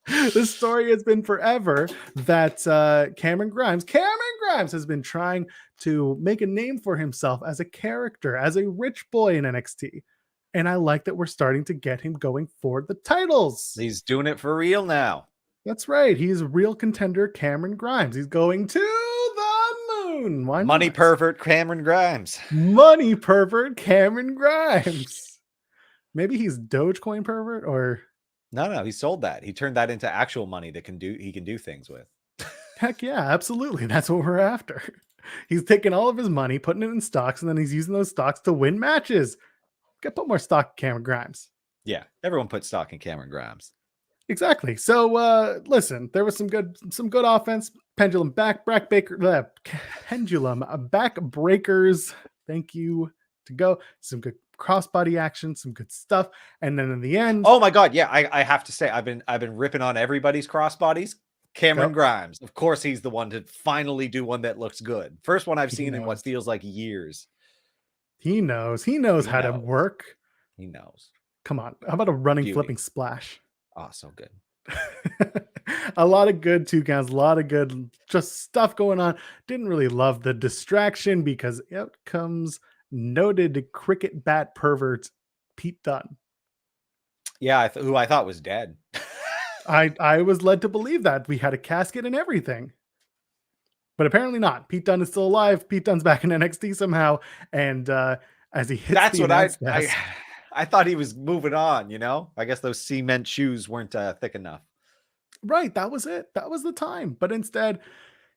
The story has been forever that Cameron Grimes has been trying to make a name for himself as a character, as a rich boy in NXT. And I like that we're starting to get him going for the titles. He's doing it for real now. That's right. He's real contender Cameron Grimes. He's going to the moon. Why not? Money pervert Cameron Grimes. Money pervert Cameron Grimes. Maybe he's Dogecoin pervert or... No, he sold that. He turned that into actual money that he can do things with. Heck yeah, absolutely. That's what we're after. He's taking all of his money, putting it in stocks, and then he's using those stocks to win matches. Got to put more stock in Cameron Grimes. Yeah, everyone put stock in Cameron Grimes. Exactly. So listen, there was some good offense. Pendulum backbreakers. Thank you to go. Some good crossbody action, some good stuff, and then in the end, oh my God, yeah, I have to say, I've been ripping on everybody's crossbodies. Cameron Grimes, of course, he's the one to finally do one that looks good. First one I've seen in what feels like years. He knows how to work. He knows. Come on, how about a running flipping splash? Oh, so good. A lot of good 2 counts, a lot of good just stuff going on. Didn't really love the distraction because out comes noted cricket bat pervert Pete Dunne. Yeah, who I thought was dead. I was led to believe that. We had a casket and everything. But apparently not. Pete Dunne is still alive. Pete Dunne's back in NXT somehow. And as he hits that's what I thought he was moving on, you know? I guess those cement shoes weren't thick enough. Right, that was it. That was the time. But instead,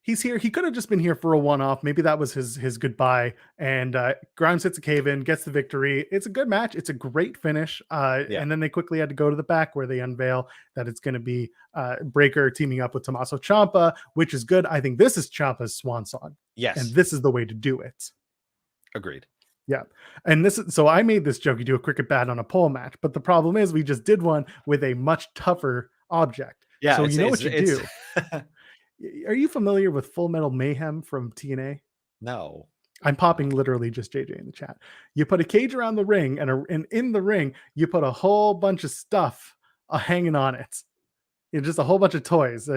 he's here. He could have just been here for a one-off. Maybe that was his goodbye. And Grimes hits a cave-in, gets the victory. It's a good match. It's a great finish. And then they quickly had to go to the back where they unveil that it's going to be Breaker teaming up with Tommaso Ciampa, which is good. I think this is Ciampa's swan song. Yes. And this is the way to do it. Agreed. Yeah. And so I made this joke. You do a cricket bat on a pole match. But the problem is we just did one with a much tougher object. Yeah. So you know what you do. Are you familiar with Full Metal Mayhem from TNA? No. I'm popping literally just JJ in the chat. You put a cage around the ring, and in the ring, you put a whole bunch of stuff hanging on it. Just a whole bunch of toys.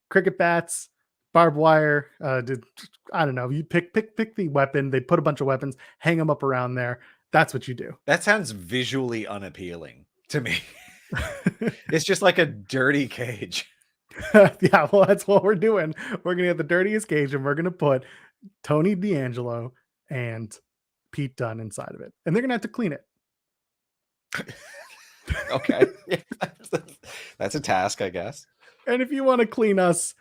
Cricket bats, barbed wire. I don't know. You pick the weapon. They put a bunch of weapons, hang them up around there. That's what you do. That sounds visually unappealing to me. It's just like a dirty cage. Yeah, well, that's what we're doing. We're gonna get the dirtiest cage, and we're gonna put Tony D'Angelo and Pete Dunne inside of it, and they're gonna have to clean it. Okay, that's a task, I guess. And if you want to clean us,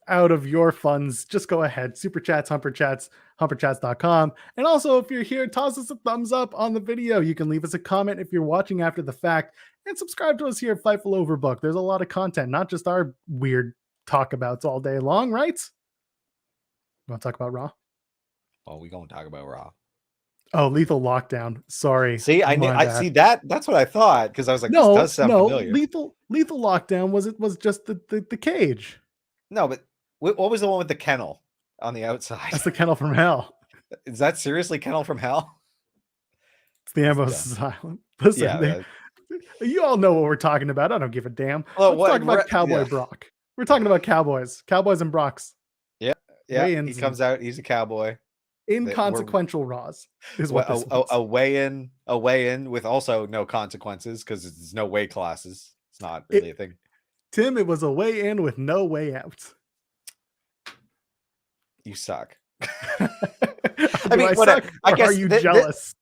out of your funds, just go ahead. Super chats, humperchats.com. And also, if you're here, toss us a thumbs up on the video. You can leave us a comment if you're watching after the fact, and subscribe to us here at Fightful Overbooked. There's a lot of content, not just our weird talkabouts all day long, right? You want to talk about Raw? Well, we gonna talk about Raw. Oh, Lethal Lockdown. Sorry. See, I see that. That's what I thought, because I was like, this does sound familiar. Lethal Lockdown was just the cage. No, but what was the one with the kennel on the outside? That's the kennel from hell. Is that seriously Kennel from Hell? It's the Ambrose Asylum. Listen, you all know what we're talking about. I don't give a damn. Let's talk about Cowboy Brock. We're talking about Cowboys and Brocks. Yeah. He comes out. He's a cowboy. Inconsequential Raws is what this was. A weigh-in with also no consequences, because there's no weight classes. It's not really a thing. Tim, it was a way in with no way out. You suck. I mean, whatever. I guess, are you jealous?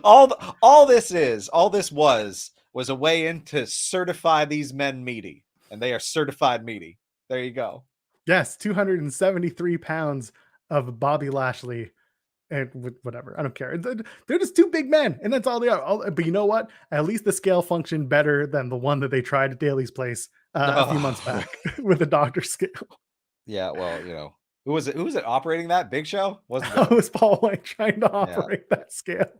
All this was a way in to certify these men meaty, and they are certified meaty. There you go. Yes, 273 pounds of Bobby Lashley, and whatever. I don't care. They're just two big men, and that's all they are. But you know what? At least the scale functioned better than the one that they tried at Daly's place a few months back with the doctor scale. Yeah, well, who was it operating that? Big Show? It was Paul White trying to operate that scale.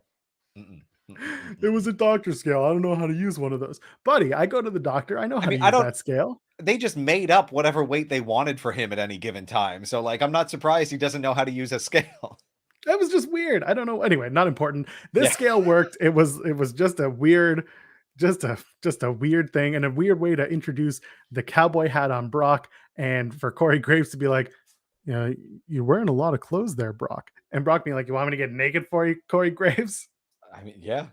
It was a doctor scale. I don't know how to use one of those. Buddy, I go to the doctor. I know how to use that scale. They just made up whatever weight they wanted for him at any given time. So, I'm not surprised he doesn't know how to use a scale. That was just weird. I don't know. Anyway, not important. This scale worked. It was just a weird, just a weird thing, and a weird way to introduce the cowboy hat on Brock, and for Corey Graves to be like, you're wearing a lot of clothes there, Brock. And Brock being like, you want me to get naked for you, Corey Graves? I mean, yeah,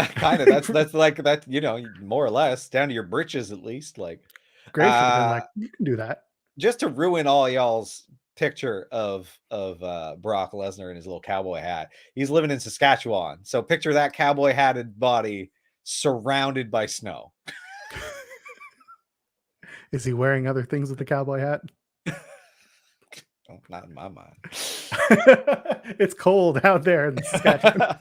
kind of. That's like that, more or less down to your britches at least. Like, Graves would have been like, you can do that. Just to ruin all y'all's picture of Brock Lesnar in his little cowboy hat. He's living in Saskatchewan, so picture that cowboy hatted body surrounded by snow. Is he wearing other things with the cowboy hat? Oh, not in my mind. It's cold out there in Saskatchewan.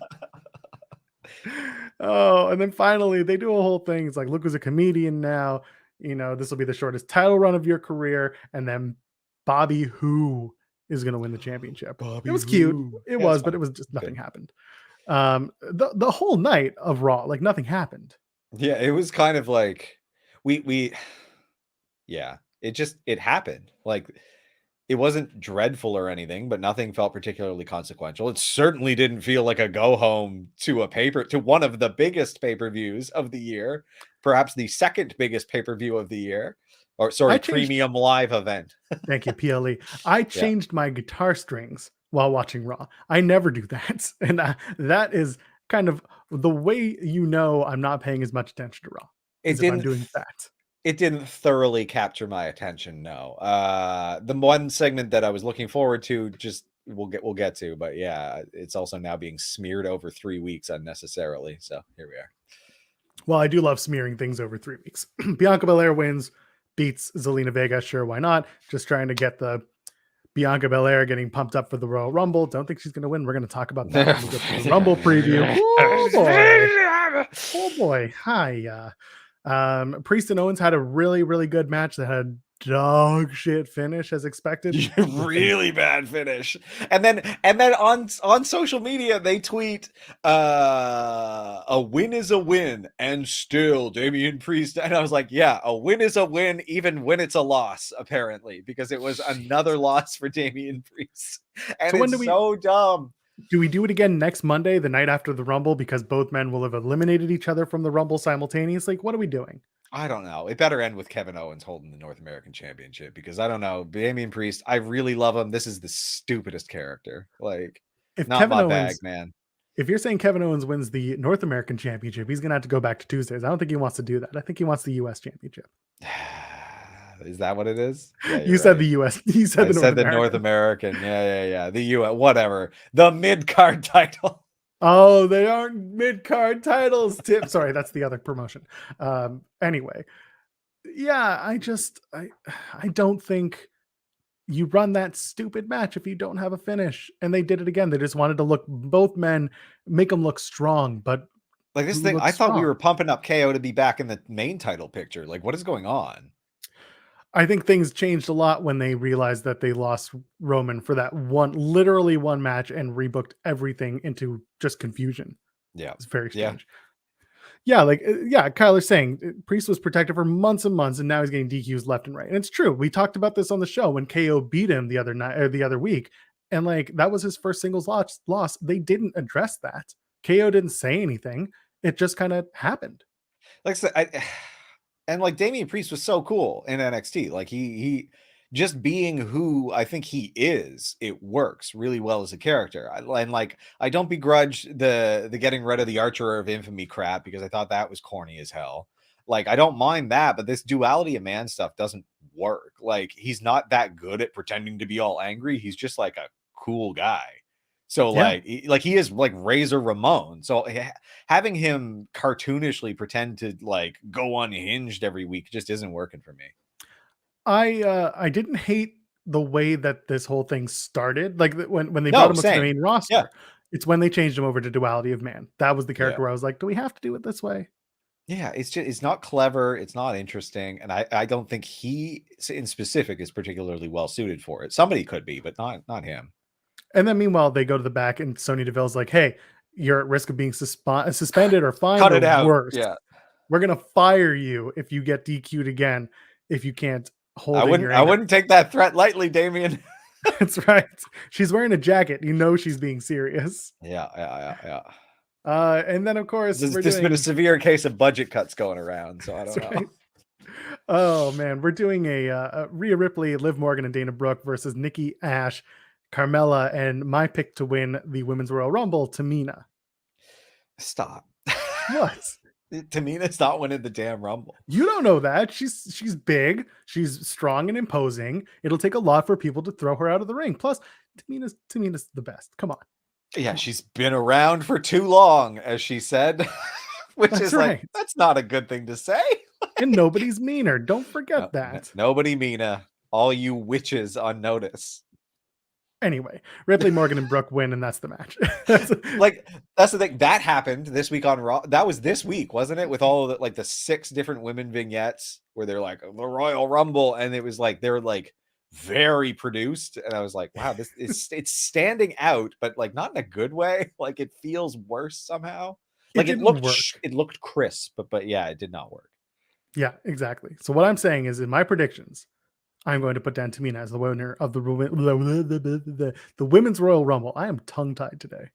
Oh, and then finally they do a whole thing. It's like, look who's a comedian now. This will be the shortest title run of your career. And then Bobby Who is going to win the championship. It was cute. It was, but it was just nothing happened. The whole night of Raw, nothing happened. Yeah, it was kind of like it happened. It wasn't dreadful or anything, but nothing felt particularly consequential. It certainly didn't feel like a go home to one of the biggest pay-per-views of the year, perhaps the second biggest pay-per-view of the year, or premium live event. Thank you, PLE. I changed my guitar strings while watching Raw. I never do that. And that is kind of the way I'm not paying as much attention to Raw. I'm doing that. It didn't thoroughly capture my attention. No. The one segment that I was looking forward to, we'll get to, but yeah, it's also now being smeared over 3 weeks unnecessarily. So here we are. Well, I do love smearing things over 3 weeks. Bianca Belair wins, beats Zelina Vega. Sure, why not? Just trying to get the Bianca Belair getting pumped up for the Royal Rumble. Don't think she's going to win. We're going to talk about that when we get to the Rumble preview. Oh boy. Oh boy. Hi. Priest and Owens had a really, really good match that had dog shit finish as expected. Really bad finish. And then on social media they tweet a win is a win, and still Damian Priest, and I was like, yeah, a win is a win even when it's a loss, apparently, because it was another loss for Damian Priest. And so it's so dumb. Do we do it again next Monday, the night after the Rumble, because both men will have eliminated each other from the Rumble simultaneously? What are we doing? I don't know. It better end with Kevin Owens holding the North American Championship, because I don't know. Damian Priest, I really love him. This is the stupidest character. If not Kevin Owens, bag, man. If you're saying Kevin Owens wins the North American Championship, he's going to have to go back to Tuesdays. I don't think he wants to do that. I think he wants the U.S. Championship. Is that what it is? Yeah, you said the U.S. You said the North American. Yeah. The U.S. Whatever. The mid-card title. Oh, they aren't mid-card titles, Tip. Sorry, that's the other promotion. Anyway, yeah, I don't think you run that stupid match if you don't have a finish. And they did it again. They just wanted to look both men, make them look strong, but Like this who thing, I looks thought we strong? were pumping up KO to be back in the main title picture. Like, what is going on? I think things changed a lot when they realized that they lost Roman for that literally one match and rebooked everything into just confusion. Yeah. It's very Yeah. strange. Yeah, like Kyler's saying Priest was protected for months and months, and now he's getting DQs left and right. And it's true. We talked about this on the show when KO beat him the other night or the other week, and like that was his first singles loss. They didn't address that. KO didn't say anything. It just kind of happened. Like I said, and like Damian Priest was so cool in NXT. Like he just being who I think he is, it works really well as a character. And like I don't begrudge the getting rid of the Archer of Infamy crap because I thought that was corny as hell. Like I don't mind that, but this duality of man stuff doesn't work. Like he's not that good at pretending to be all angry. He's just like a cool guy. So Yeah. like he is like Razor Ramon. So having him cartoonishly pretend to like go unhinged every week just isn't working for me. I didn't hate the way that this whole thing started. Like when they brought No, him up to the same. main Yeah. roster, it's when they changed him over to Duality of Man. That was the Yeah. character where I was like, do we have to do it this way? Yeah, it's not clever, it's not interesting, and I don't think he in specific is particularly well suited for it. Somebody could be, but not him. And then meanwhile, they go to the back and Sonya Deville's like, hey, you're at risk of being suspended or fined Cut or it out. worse. Yeah. We're gonna fire you if you get DQ'd again if you can't hold in your I anger. wouldn't take that threat lightly, Damian. That's right. She's wearing a jacket. You know she's being serious. Yeah. And then of course There's been a severe case of budget cuts going around, so I don't know. Right. Oh man, we're doing a Rhea Ripley, Liv Morgan, and Dana Brooke versus Nikki Ash, Carmella, and my pick to win the Women's Royal Rumble, Tamina. Stop. What? Tamina's not winning the damn Rumble. You don't know that. She's big, she's strong and imposing. It'll take a lot for people to throw her out of the ring. Plus, Tamina's the best. Come on. Yeah, she's been around for too long, as she said. Which That's is right. like, that's not a good thing to say. And nobody's meaner. Don't forget that. Nobody Mina. All you witches on notice. Anyway, Ripley, Morgan, and Brooke win, and that's the match. That's the thing. That happened this week on Raw. That was this week, wasn't it? With all of the, like the 6 different women vignettes where they're like the Royal Rumble, and it was like they were like very produced, and I was like, wow, this is it's standing out, but like not in a good way. Like it feels worse somehow. Like it looked crisp, but yeah, it did not work. Yeah, exactly. So what I'm saying is, in my predictions, I'm going to put down Tamina as the winner of the Women's Royal Rumble. I am tongue-tied today.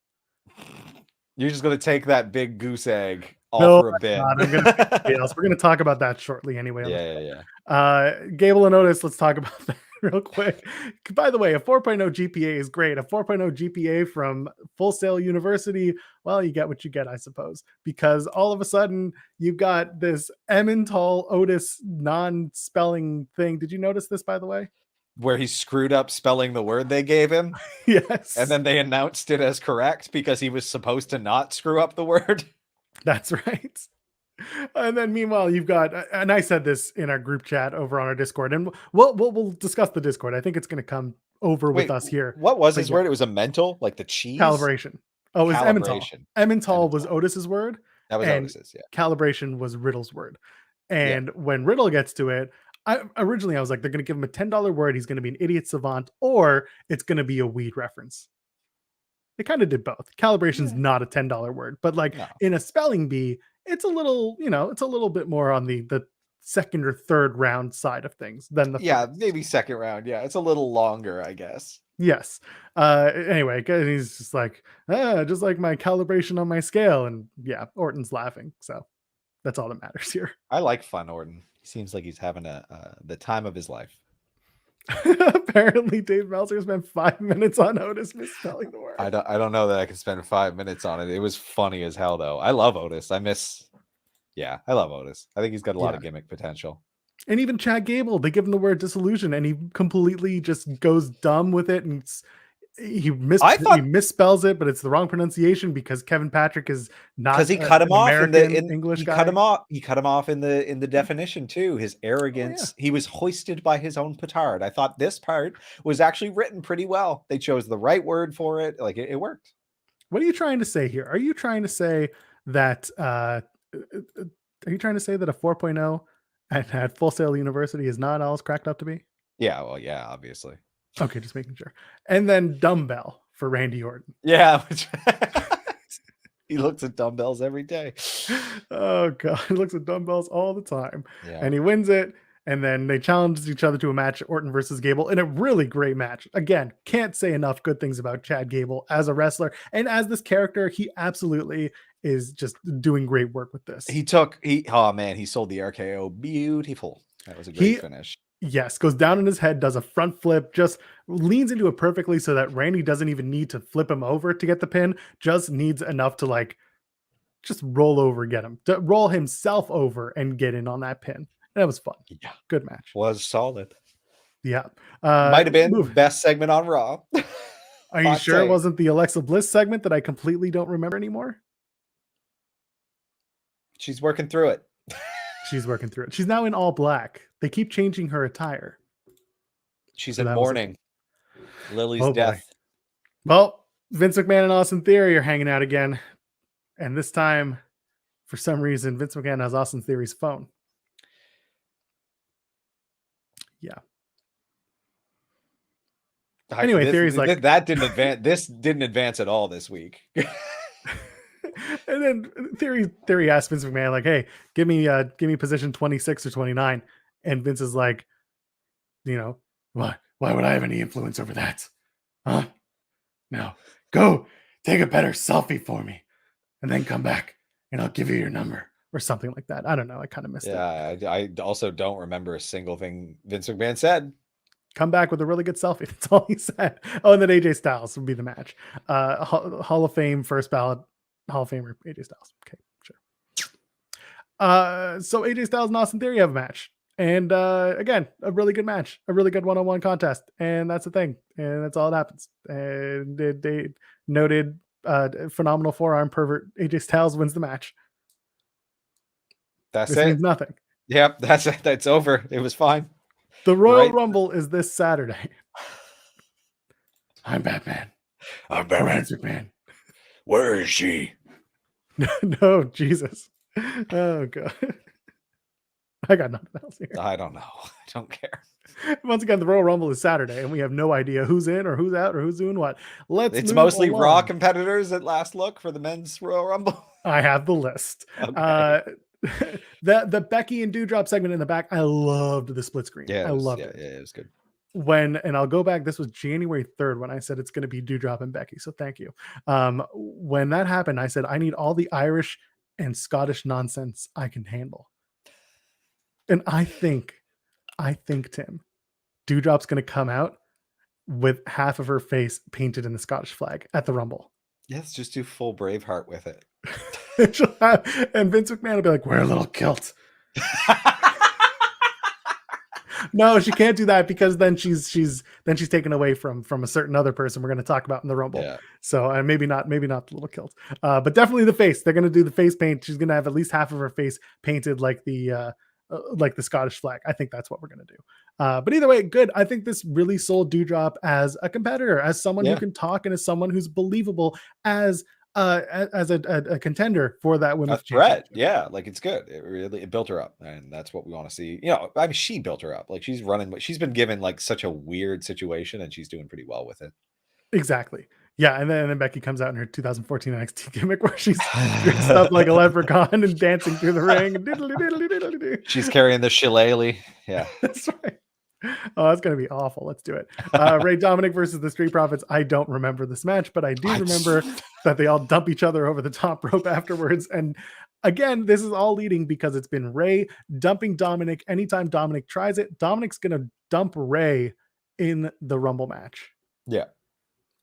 You're just going to take that big goose egg for a bit. I'm going to We're going to talk about that shortly anyway. Yeah. Gable and Otis, let's talk about that real quick. By the way, a 4.0 GPA is great. A 4.0 GPA from Full Sail University, well, you get what you get, I suppose, because all of a sudden you've got this Emmental Otis non-spelling thing. Did you notice this, by the way? Where he screwed up spelling the word they gave him. Yes. And then they announced it as correct because he was supposed to not screw up the word. That's right. And then meanwhile, you've got, and I said this in our group chat over on our Discord, and we'll discuss the Discord. I think it's going to come over with us here. What was his word? It was a mental, like the cheese? Calibration. Oh, it was Calibration. Emmental was Otis's word. That was Otis's, yeah. Calibration was Riddle's word. And when Riddle gets to it, originally I was like, they're going to give him a $10 word. He's going to be an idiot savant, or it's going to be a weed reference. They kind of did both. Calibration's not a $10 word, but like in a spelling bee, it's a little, it's a little bit more on the second or third round side of things than the first. Maybe second round. Yeah, it's a little longer, I guess. Yes. Anyway, he's just like my calibration on my scale, and yeah, Orton's laughing, so that's all that matters here. I like fun Orton. He seems like he's having the time of his life. Apparently, Dave Meltzer spent 5 minutes on Otis misspelling the word. I don't know that I can spend 5 minutes on it. It was funny as hell, though. I love Otis. I love Otis. I think he's got a lot of gimmick potential. And even Chad Gable, they give him the word disillusion, and he completely just goes dumb with it. And he I thought misspells it, but it's the wrong pronunciation because Kevin Patrick is not because he cut him an off American English he guy. cut him off in the definition too. His arrogance. He was hoisted by his own petard. I thought this part was actually written pretty well. They chose the right word for it. Like it worked. What are you trying to say here? Are you trying to say that are you trying to say that a 4.0 at Full Sail University is not all it's cracked up to be? Yeah, well, yeah, obviously. Okay, just making sure. And then dumbbell for Randy Orton. Yeah. He looks at dumbbells every day. Oh god, he looks at dumbbells all the time. Yeah. And he wins it. And then they challenged each other to a match, Orton versus Gable, in a really great match. Again, can't say enough good things about Chad Gable as a wrestler. And as this character, he absolutely is just doing great work with this. He sold the RKO beautiful. That was a great finish. Yes, goes down on his head, does a front flip, just leans into it perfectly so that Randy doesn't even need to flip him over to get the pin, just needs enough to like just roll over, get him, to roll himself over and get in on that pin. That was fun. Yeah. Good match. Was solid. Yeah. Might have been best segment on Raw. Are you sure it wasn't the Alexa Bliss segment that I completely don't remember anymore? She's working through it. She's working through it. She's now in all black. They keep changing her attire. She's in mourning. Lily's death. Well, Vince McMahon and Austin Theory are hanging out again. And this time, for some reason, Vince McMahon has Austin Theory's phone. Yeah. Anyway, Theory's like that didn't advance. This didn't advance at all this week. And then Theory asked Vince McMahon, like, "Hey, give me position 26 or 29." And Vince is like, "You know, why would I have any influence over that? Huh? No, go take a better selfie for me, and then come back, and I'll give you your number." Or something like that. I don't know. I kind of missed it. Yeah, I also don't remember a single thing Vince McMahon said. Come back with a really good selfie. That's all he said. Oh, and then AJ Styles would be the match. Hall of Fame, first ballot, Hall of Famer, AJ Styles. Okay, sure. So AJ Styles and Austin Theory have a match. And again, a really good match. A really good one-on-one contest. And that's the thing. And that's all that happens. And they noted phenomenal forearm pervert AJ Styles wins the match. This means nothing. Yep, that's it. That's over. It was fine. The Royal Rumble is this Saturday. I'm Batman. I'm Batman. Man. Where is she? No, Jesus. Oh god. I got nothing else here. I don't know. I don't care. Once again, the Royal Rumble is Saturday, and we have no idea who's in or who's out or who's doing what. It's mostly along. Raw competitors at last look for the men's Royal Rumble. I have the list. Okay. The Becky and Doudrop segment in the back, I loved the split screen. Yeah, I loved it. Yeah, it was good. And I'll go back, this was January 3rd when I said it's going to be Doudrop and Becky. So thank you. When that happened, I said, I need all the Irish and Scottish nonsense I can handle. And I think Tim, Doudrop's going to come out with half of her face painted in the Scottish flag at the Rumble. Yes, just do full Braveheart with it. And Vince McMahon will be like, wear a little kilt. No, she can't do that because then she's taken away from a certain other person we're going to talk about in the Rumble. Yeah. So maybe not the little kilt, but definitely the face. They're going to do the face paint. She's going to have at least half of her face painted like the Scottish flag. I think that's what we're going to do. But either way, good. I think this really sold Doudrop as a competitor, as someone who can talk, and as someone who's believable as a contender for that women's threat. Yeah, like it's good. It built her up, and that's what we want to see. You know, I mean, she built her up. Like she's running, she's been given like such a weird situation, and she's doing pretty well with it. Exactly. Yeah, and then Becky comes out in her 2014 NXT gimmick where she's dressed up like a leprechaun and dancing through the ring. She's carrying the shillelagh. Yeah, that's right. Oh, that's going to be awful. Let's do it. Ray Dominic versus the Street Profits. I don't remember this match, but I do remember that they all dump each other over the top rope afterwards. And again, this is all leading because it's been Ray dumping Dominic. Anytime Dominic tries it, Dominic's going to dump Ray in the Rumble match. Yeah.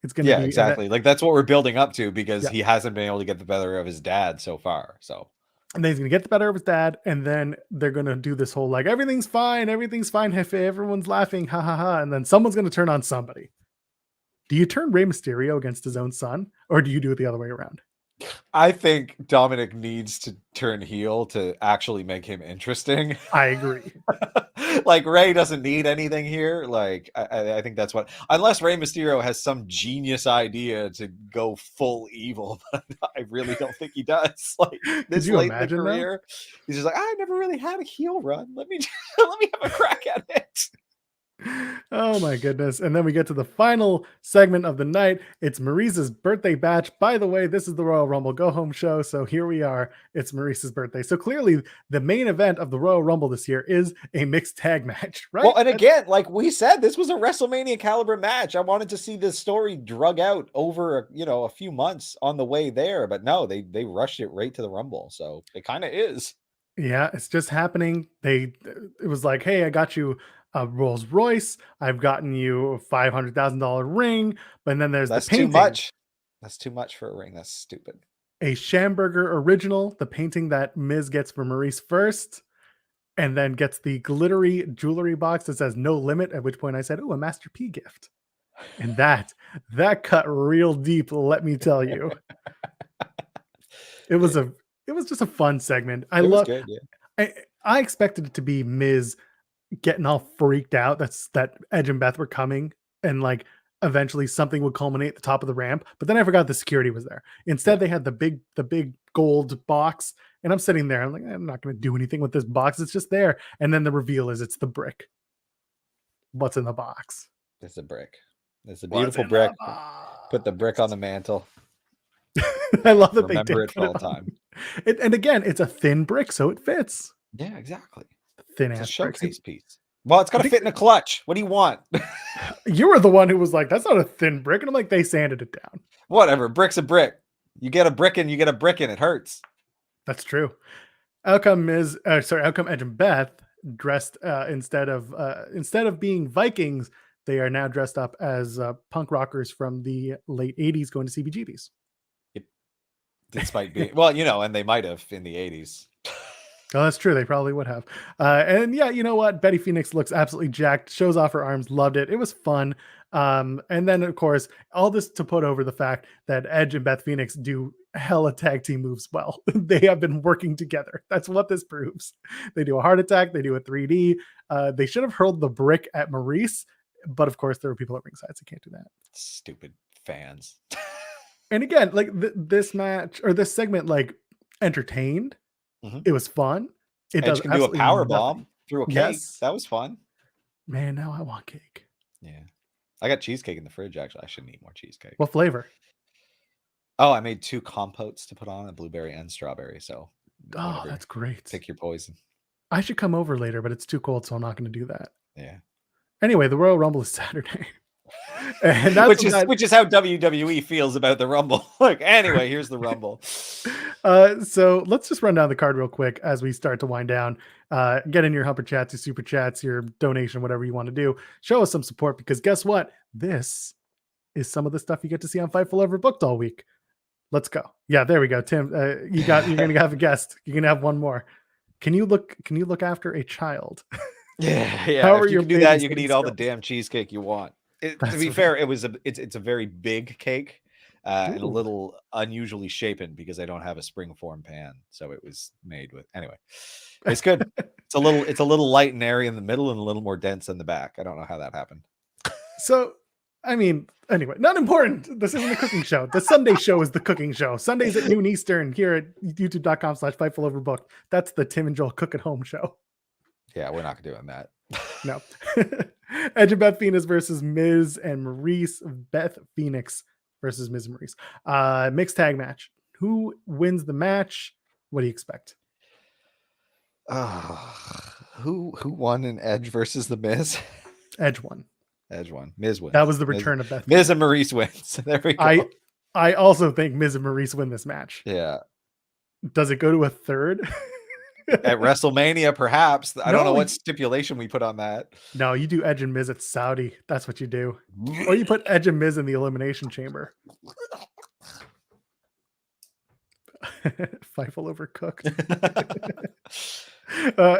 It's going to be exactly. Like that's what we're building up to because he hasn't been able to get the better of his dad so far. So. And then he's going to get the better of his dad. And then they're going to do this whole, like, everything's fine. Everything's fine. If everyone's laughing, ha ha ha. And then someone's going to turn on somebody. Do you turn Rey Mysterio against his own son, or do you do it the other way around? I think Dominic needs to turn heel to actually make him interesting. I agree. Like Rey doesn't need anything here. Like I think that's what, unless Rey Mysterio has some genius idea to go full evil, but I really don't think he does. Like this you late in the imagine, though? career, he's just like, I never really had a heel run. Let me let me have a crack at it. Oh my goodness. And then we get to the final segment of the night. It's Maurice's birthday batch. By the way, this is the Royal Rumble Go Home show. So here we are. It's Maurice's birthday. So clearly the main event of the Royal Rumble this year is a mixed tag match, right? Well, and again, like we said, this was a WrestleMania caliber match. I wanted to see this story drug out over, a few months on the way there, but no, they rushed it right to the Rumble. So it kind of is. Yeah, it's just happening. It was like, hey, I got you a Rolls Royce. I've gotten you a $500,000 ring. But then there's That's the painting. too much. That's too much for a ring. That's stupid. A Schamberger original, the painting that Miz gets for Maurice first, and then gets the glittery jewelry box that says no limit, at which point I said, oh, a Master P gift. And that cut real deep, let me tell you. It was just a fun segment. I expected it to be Miz getting all freaked out that Edge and Beth were coming, and like eventually something would culminate at the top of the ramp, but then I forgot the security was there. Instead, they had the big gold box, and I'm sitting there, I'm like, I'm not going to do anything with this box, it's just there. And then the reveal is it's the brick. What's in the box? It's a brick. It's a beautiful brick. Put the brick on the mantle. I love that Remember they did it for all time. And again, it's a thin brick, so it fits. Yeah, exactly. Thin It's a ass showcase piece. Well, it's got to fit in a clutch. What do you want? You were the one who was like, that's not a thin brick. And I'm like, they sanded it down. Whatever. Brick's a brick. You get a brick in, you get a brick in. It hurts. That's true. Out come Edge and Beth dressed instead of being Vikings, they are now dressed up as punk rockers from the late 80s going to CBGBs. Yep. Despite being, well, and they might have in the 80s. Oh, that's true. They probably would have. And yeah, you know what? Betty Phoenix looks absolutely jacked, shows off her arms, loved it. It was fun. And then, of course, all this to put over the fact that Edge and Beth Phoenix do hella tag team moves well. They have been working together. That's what this proves. They do a heart attack. They do a 3D. They should have hurled the brick at Maurice, but of course, there were people at ringside, so can't do that. Stupid fans. And again, like this match or this segment, like entertained. Mm-hmm. It was fun. It does do a power bomb through a cake. Yes. That was fun. Man, now I want cake. Yeah. I got cheesecake in the fridge, actually. I shouldn't eat more cheesecake. What flavor? Oh, I made 2 compotes to put on, a blueberry and strawberry. So that's great. Pick your poison. I should come over later, but it's too cold, so I'm not going to do that. Yeah. Anyway, the Royal Rumble is Saturday. And that's which is how WWE feels about the Rumble. Like, anyway, here's the Rumble. So let's just run down the card real quick as we start to wind down. Get in your Humper Chats, your Super Chats, your donation, whatever you want to do. Show us some support, because guess what? This is some of the stuff you get to see on Fightful Overbooked all week. Let's go. Yeah, there we go. Tim, you're going to have a guest. You're going to have one more. Can you look after a child? Yeah. How if you can do that, you can eat all the damn cheesecake you want. To be fair, it's a very big cake and a little unusually shapen because I don't have a springform pan, so it was made with. Anyway, it's good. It's a little light and airy in the middle and a little more dense in the back. I don't know how that happened. So, I mean, anyway, not important. This isn't a cooking show. The Sunday show is the cooking show. Sundays at noon Eastern here at youtube.com/Fightful Overbooked. That's the Tim and Joel Cook at Home show. Yeah, we're not doing that. No. Edge and Beth Phoenix versus Miz and Maurice. Beth Phoenix versus Miz and Maurice. Mixed tag match. Who wins the match? What do you expect? Who won in Edge versus the Miz? Edge won. Miz wins. That was the return of Beth. Miz and Maurice wins. There we go. I also think Miz and Maurice win this match. Yeah. Does it go to a third? At WrestleMania, perhaps. I don't know what stipulation we put on that. No, you do Edge and Miz at Saudi. That's what you do. Or you put Edge and Miz in the Elimination Chamber. Fightful Overcooked.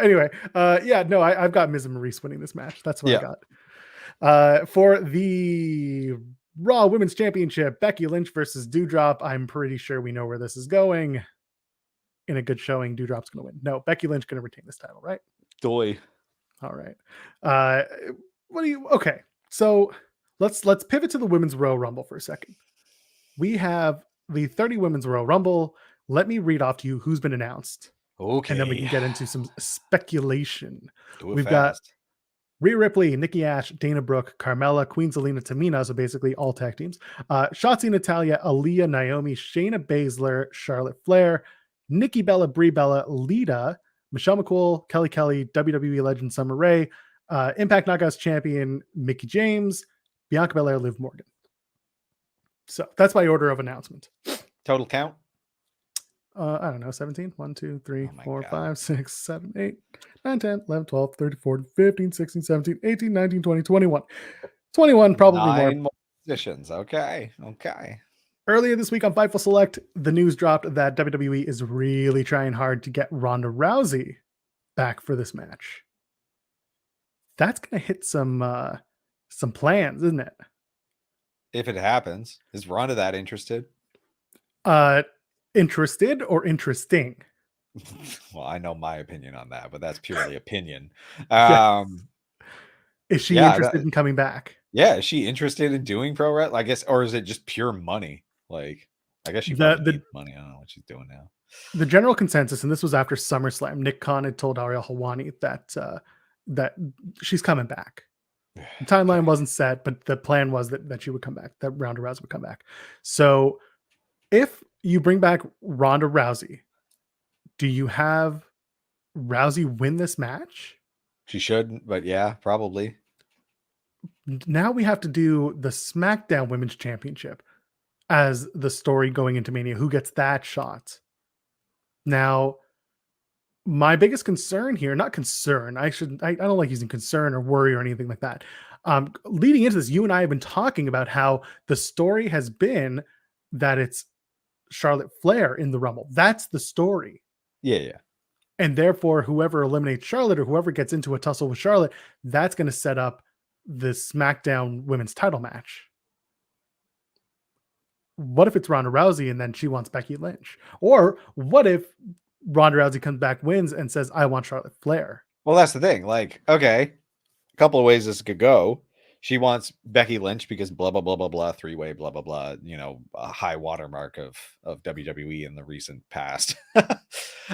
Anyway, I've got Miz and Maurice winning this match. That's what I got. For the Raw Women's Championship, Becky Lynch versus Doudrop. I'm pretty sure we know where this is going. In a good showing, Doudrop's going to win. No, Becky Lynch going to retain this title, right? Doy. All right. Okay. So let's pivot to the Women's Royal Rumble for a second. We have the 30 Women's Royal Rumble. Let me read off to you who's been announced. Okay. And then we can get into some speculation. We've got Rhea Ripley, Nikki Ash, Dana Brooke, Carmella, Queen Zelina, Tamina, so basically all tag teams. Shotzi, Natalya, Aaliyah, Naomi, Shayna Baszler, Charlotte Flair, Nikki Bella, Brie Bella, Lita, Michelle McCool, Kelly Kelly, WWE legend Summer Rae, Impact Knockouts champion Mickie James, Bianca Belair, Liv Morgan. So that's my order of announcement. total count. I don't know, 17, 1, 2, 3, Oh my 4, God. 5, 6, 7, 8, 9, 10, 11, 12, 13, 14, 15, 16, 17, 18, 19, 20, 21. 21, probably 9 more. positions. Okay. Earlier this week on Fightful Select, the news dropped that WWE is really trying hard to get Ronda Rousey back for this match. That's going to hit some plans, isn't it? If it happens, is Ronda that interested? Interested or interesting? Well, I know my opinion on that, but that's purely opinion. Yes. Is she interested in coming back? Yeah, is she interested in doing pro wrestling? I guess, or is it just pure money? Like, I guess she probably needs money. I don't know what she's doing now. The general consensus, and this was after SummerSlam, Nick Khan had told Ariel Helwani that she's coming back. The timeline wasn't set, but the plan was that she would come back, that Ronda Rousey would come back. So if you bring back Ronda Rousey, do you have Rousey win this match? She shouldn't, but yeah, probably. Now we have to do the SmackDown Women's Championship as the story going into Mania. Who gets that shot? Now, my biggest concern here, not concern, I don't like using concern or worry or anything like that. Leading into this, you and I have been talking about how the story has been that it's Charlotte Flair in the Rumble. That's the story. Yeah. And therefore, whoever eliminates Charlotte or whoever gets into a tussle with Charlotte, that's going to set up the SmackDown Women's title match. What if it's Ronda Rousey and then she wants Becky Lynch? Or what if Ronda Rousey comes back, wins, and says, I want Charlotte Flair? Well, that's the thing. Like, okay, a couple of ways this could go. She wants Becky Lynch because blah, blah, blah, blah, blah, three-way, blah, blah, blah, a high watermark of WWE in the recent past.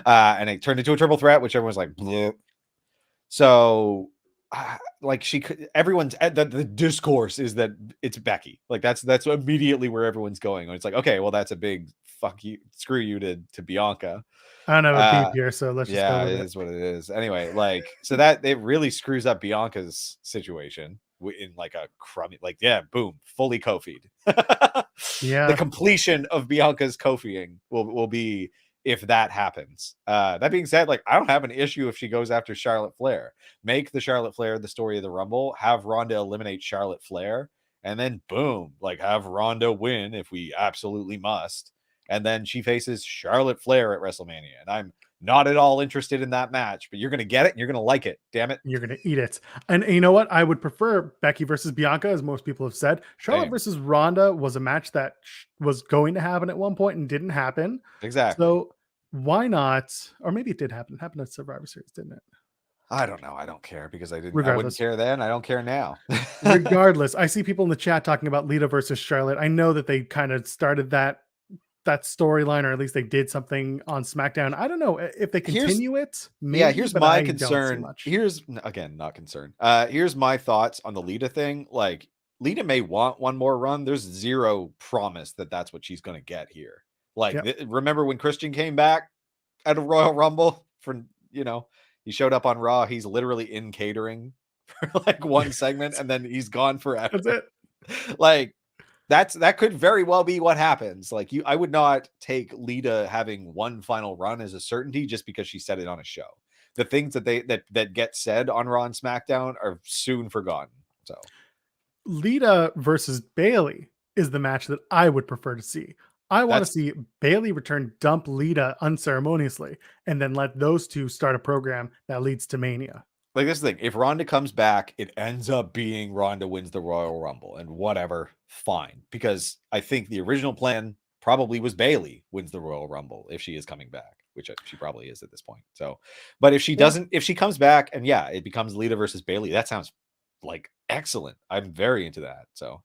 And it turned into a triple threat, which everyone's like, bleh. So, like, she could, everyone's, the discourse is that it's Becky. Like, that's immediately where everyone's going. It's like, okay, well, that's a big fuck you, screw you to Bianca. I don't have a peep here, so let's just go with it is what it is. Anyway, like, so that it really screws up Bianca's situation in like a crummy, like, yeah, boom, fully Kofi'd. Yeah. The completion of Bianca's Kofiing will be if that happens. That being said, like, I don't have an issue if she goes after Charlotte Flair. Make the Charlotte Flair the story of the Rumble, have Ronda eliminate Charlotte Flair, and then boom, like, have Ronda win if we absolutely must. And then she faces Charlotte Flair at WrestleMania. And I'm not at all interested in that match, but you're going to get it and you're going to like it. Damn it. You're going to eat it. And you know what? I would prefer Becky versus Bianca, as most people have said. Charlotte versus Ronda was a match that was going to happen at one point and didn't happen. Exactly. So why not? Or maybe it did happen. It happened at Survivor Series, didn't it? I don't know. I don't care because I wouldn't care then. I don't care now. Regardless, I see people in the chat talking about Lita versus Charlotte. I know that they kind of started that storyline, or at least they did something on SmackDown. I don't know if they continue it. Maybe, here's my concern. Here's, again, not concerned. Here's my thoughts on the Lita thing. Like, Lita may want one more run. There's zero promise that that's what she's going to get here. Like, remember when Christian came back at a Royal Rumble for, he showed up on Raw. He's literally in catering for like one segment and then he's gone forever. That's it. Like, that could very well be what happens. Like, I would not take Lita having one final run as a certainty just because she said it on a show. The things that get said on Raw and SmackDown are soon forgotten. So Lita versus Bayley is the match that I would prefer to see. I want to see Bayley return, dump Lita unceremoniously, and then let those two start a program that leads to Mania. like this thing. If Ronda comes back, it ends up being Ronda wins the Royal Rumble, and whatever, fine. Because I think the original plan probably was Bayley wins the Royal Rumble if she is coming back, which she probably is at this point. So, but if she doesn't, if she comes back and yeah, it becomes Lita versus Bayley, that sounds like excellent. I'm very into that. So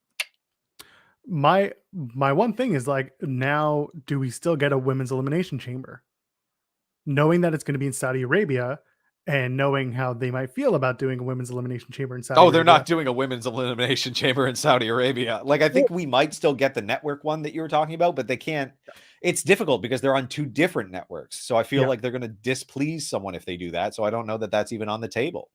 My one thing is like, now do we still get a women's elimination chamber? Knowing that it's going to be in Saudi Arabia and knowing how they might feel about doing a women's elimination chamber in Saudi Arabia. they're not doing a women's elimination chamber in Saudi Arabia. Like, I think we might still get the network one that you were talking about, but they can't. It's difficult because they're on 2 different networks. So I feel like they're going to displease someone if they do that. So I don't know that that's even on the table.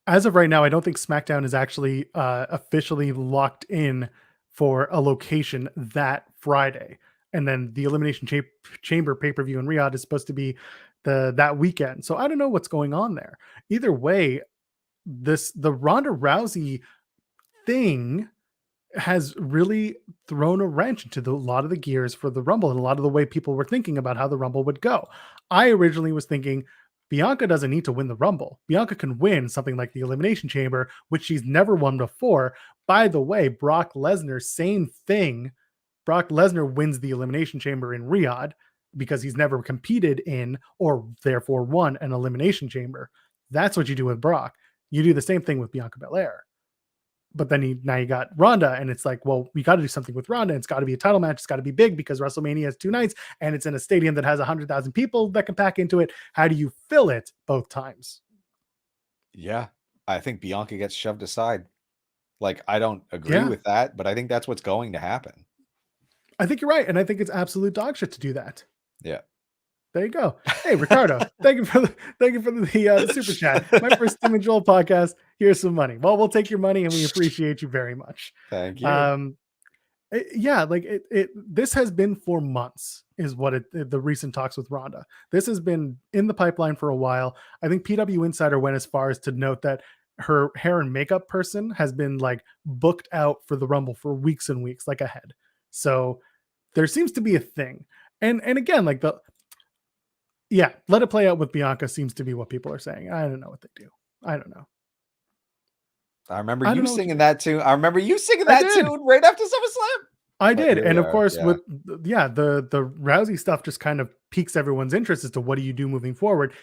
As of right now, I don't think SmackDown is actually officially locked in for a location that Friday. And then the Elimination Chamber pay-per-view in Riyadh is supposed to be that weekend. So I don't know what's going on there. Either way, the Ronda Rousey thing has really thrown a wrench into a lot of the gears for the Rumble and a lot of the way people were thinking about how the Rumble would go. I originally was thinking Bianca doesn't need to win the Rumble. Bianca can win something like the Elimination Chamber, which she's never won before. By the way, Brock Lesnar, same thing. Brock Lesnar wins the Elimination Chamber in Riyadh because he's never competed in or therefore won an Elimination Chamber. That's what you do with Brock. You do the same thing with Bianca Belair. But then now you got Ronda, and it's like, well, we got to do something with Ronda. It's got to be a title match. It's got to be big because WrestleMania has 2 nights, and it's in a stadium that has 100,000 people that can pack into it. How do you fill it both times? Yeah, I think Bianca gets shoved aside. Like, I don't agree with that, but I think that's what's going to happen. I think you're right, and I think it's absolute dog shit to do that. Yeah. There you go. Hey, Ricardo, thank you for the super chat. My first Tim and Joel podcast. Here's some money. Well, we'll take your money, and we appreciate you very much. Thank you. This has been for months, is what the recent talks with Ronda. This has been in the pipeline for a while. I think PW Insider went as far as to note that her hair and makeup person has been like booked out for the Rumble for weeks and weeks, like ahead. So there seems to be a thing. And again, like let it play out with Bianca seems to be what people are saying. I don't know what they do. I don't know. I remember you singing that tune. I remember you singing that tune right after SummerSlam. I did. And of course, with the Rousey stuff just kind of piques everyone's interest as to what do you do moving forward.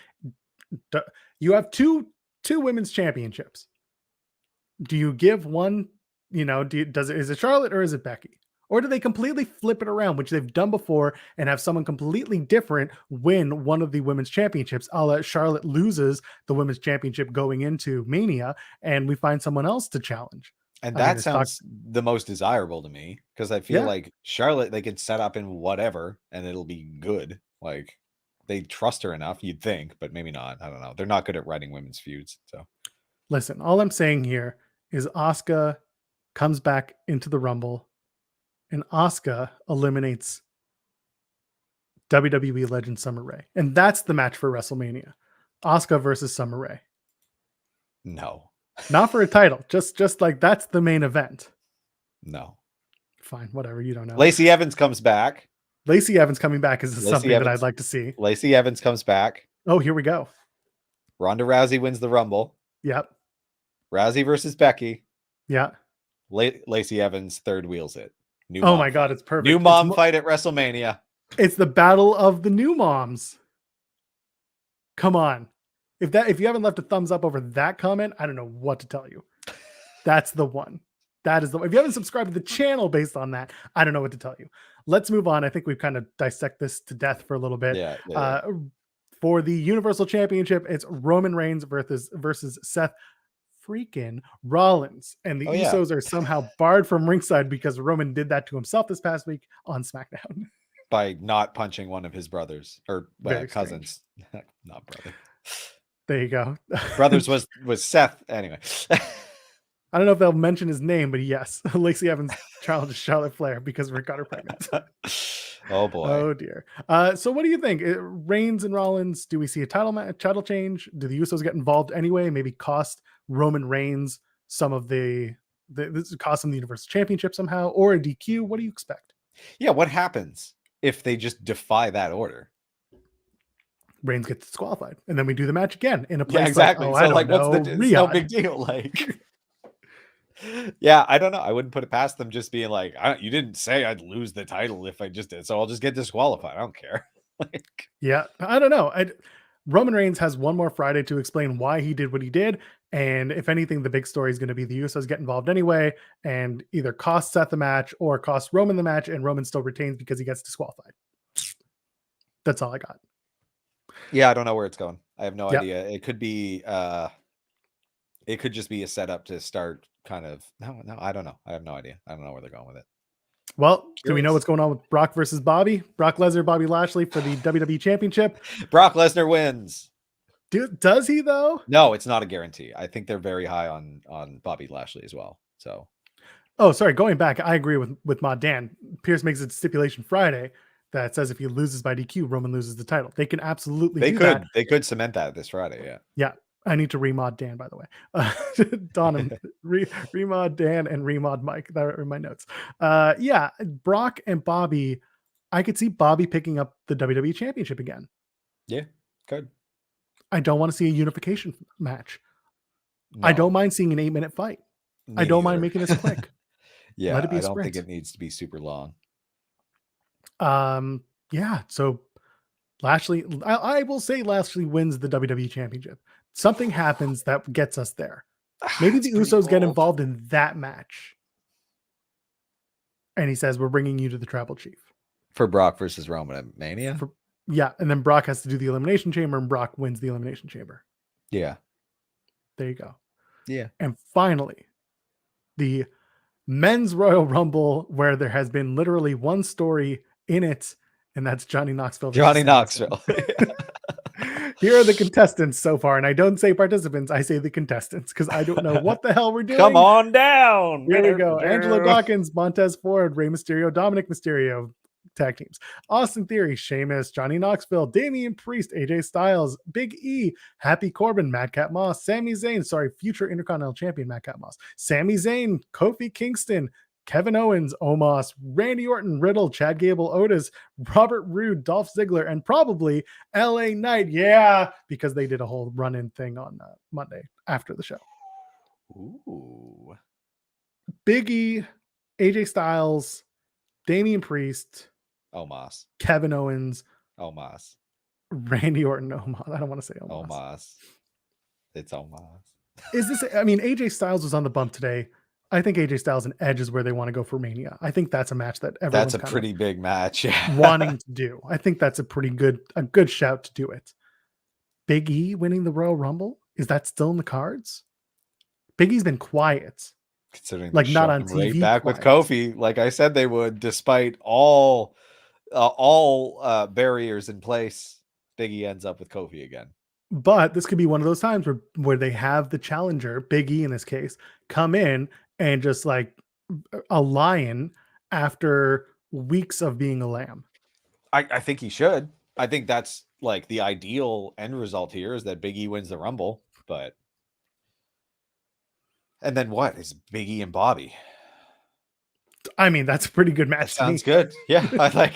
You have two women's championships. Do you give one, is it Charlotte or is it Becky? Or do they completely flip it around, which they've done before, and have someone completely different win one of the women's championships? Charlotte loses the women's championship going into Mania, and we find someone else to challenge. And that sounds the most desirable to me, because I feel like Charlotte, they could set up in whatever, and it'll be good. Like, they trust her enough, you'd think, but maybe not. I don't know. They're not good at writing women's feuds. So, listen, all I'm saying here is Asuka comes back into the Rumble, and Asuka eliminates WWE legend Summer Rae. And that's the match for WrestleMania. Asuka versus Summer Rae. No. Not for a title. Just like that's the main event. No. Fine, whatever. You don't know. Lacey Evans comes back. Lacey Evans coming back is something that I'd like to see. Lacey Evans comes back. Oh, here we go. Ronda Rousey wins the Rumble. Yep. Rousey versus Becky. Yeah. Lacey Evans third wheels it. Oh my God, it's perfect. New mom fight at WrestleMania. It's the battle of the new moms. Come on. If you haven't left a thumbs up over that comment, I don't know what to tell you. That's the one. That is the one. If you haven't subscribed to the channel based on that, I don't know what to tell you. Let's move on. I think we've kind of dissect this to death for a little bit. Yeah. For the Universal Championship, it's Roman Reigns versus Seth freaking Rollins, and the Usos are somehow barred from ringside because Roman did that to himself this past week on SmackDown by not punching one of his brothers or cousins. Not brother. There you go. Brothers was Seth anyway. I don't know if they'll mention his name, but yes, Lacey Evans challenged Charlotte Flair because Rick got her pregnant. Oh boy. Oh dear. So what do you think? Reigns and Rollins, do we see a title change? Do the Usos get involved anyway? Maybe cost Roman Reigns some of this cost him the Universal Championship somehow, or a DQ? What do you expect? Yeah, what happens if they just defy that order? Reigns gets disqualified, and then we do the match again in a place Yeah, exactly. like, So I don't like, know, what's the? It's no Riyadh. big deal. Like, yeah, I don't know. I wouldn't put it past them just being like, you didn't say I'd lose the title if I just did, so I'll just get disqualified. I don't care. Like, Yeah, I don't know. Roman Reigns has one more Friday to explain why he did what he did, and if anything, the big story is going to be the Usos get involved anyway, and either cost Seth the match or cost Roman the match, and Roman still retains because he gets disqualified. That's all I got. yeah, I don't know where it's going. I have no Yep. idea. It could be. It could just be a setup to start kind of. No, I don't know. I have no idea. I don't know where they're going with it. Well, do we know Curious. what's going on with Brock versus Bobby? Brock Lesnar, Bobby Lashley for the WWE Championship. Brock Lesnar wins. Does he though? No, it's not a guarantee. I think they're very high on Bobby Lashley as well. So, Oh, sorry. Going back, I agree with Mod Dan. Pierce makes a stipulation Friday that says if he loses by DQ, Roman loses the title. They can absolutely do that. they could cement that this Friday. Yeah. Yeah. I need to remod Dan, by the way. Don and remod Dan and remod Mike. That are in my notes. Yeah, Brock and Bobby. I could see Bobby picking up the WWE Championship again. Yeah, good. I don't want to see a unification match. No, I don't mind seeing an 8-minute fight. I don't mind making this quick. Yeah, Let it be a I don't sprint. think it needs to be super long. Yeah. So Lashley, I will say Lashley wins the WWE Championship. Something happens that gets us there. Maybe It's the pretty Usos get bold. involved in that match. And he says, we're bringing you to the Tribal Chief. For Brock versus Roman at Mania. Yeah. And then Brock has to do the Elimination Chamber, and Brock wins the Elimination Chamber. Yeah. There you go. Yeah. And finally, the Men's Royal Rumble, where there has been literally one story in it, and that's Johnny Knoxville. Johnny Knoxville. Here are the contestants so far, and I don't say participants, I say the contestants, because I don't know what the hell we're doing. Come on down. Here we go. Angelo Dawkins, Montez Ford, Rey Mysterio, Dominic Mysterio, tag teams. Austin Theory, Sheamus, Johnny Knoxville, Damian Priest, AJ Styles, Big E, Happy Corbin, Madcap Moss, Sami Zayn, future Intercontinental Champion Madcap Moss, Sami Zayn, Kofi Kingston, Kevin Owens, Omos, Randy Orton, Riddle, Chad Gable, Otis, Robert Roode, Dolph Ziggler, and probably LA Knight. Yeah, because they did a whole run-in thing on Monday after the show. Ooh. Big E, AJ Styles, Damian Priest, Omos. Kevin Owens, Omos. Randy Orton, Omos. I don't want to say Omos. Omos. It's Omos. Is this? I mean, AJ Styles was on the bump today. I think AJ Styles and Edge is where they want to go for Mania. I think that's a match that everyone's That's a pretty big match. Yeah. wanting to do. I think that's a good shout to do it. Big E winning the Royal Rumble? Is that still in the cards? Big E's been quiet. Considering like not on right TV. back with Kofi, like I said they would, despite all barriers in place. Big E ends up with Kofi again. But this could be one of those times where they have the challenger, Big E in this case, come in and just like a lion after weeks of being a lamb. I think he should. I think that's like the ideal end result here is that Big E wins the Rumble, but and then what is Big E and Bobby? I mean, that's a pretty good match. That sounds good. Yeah, I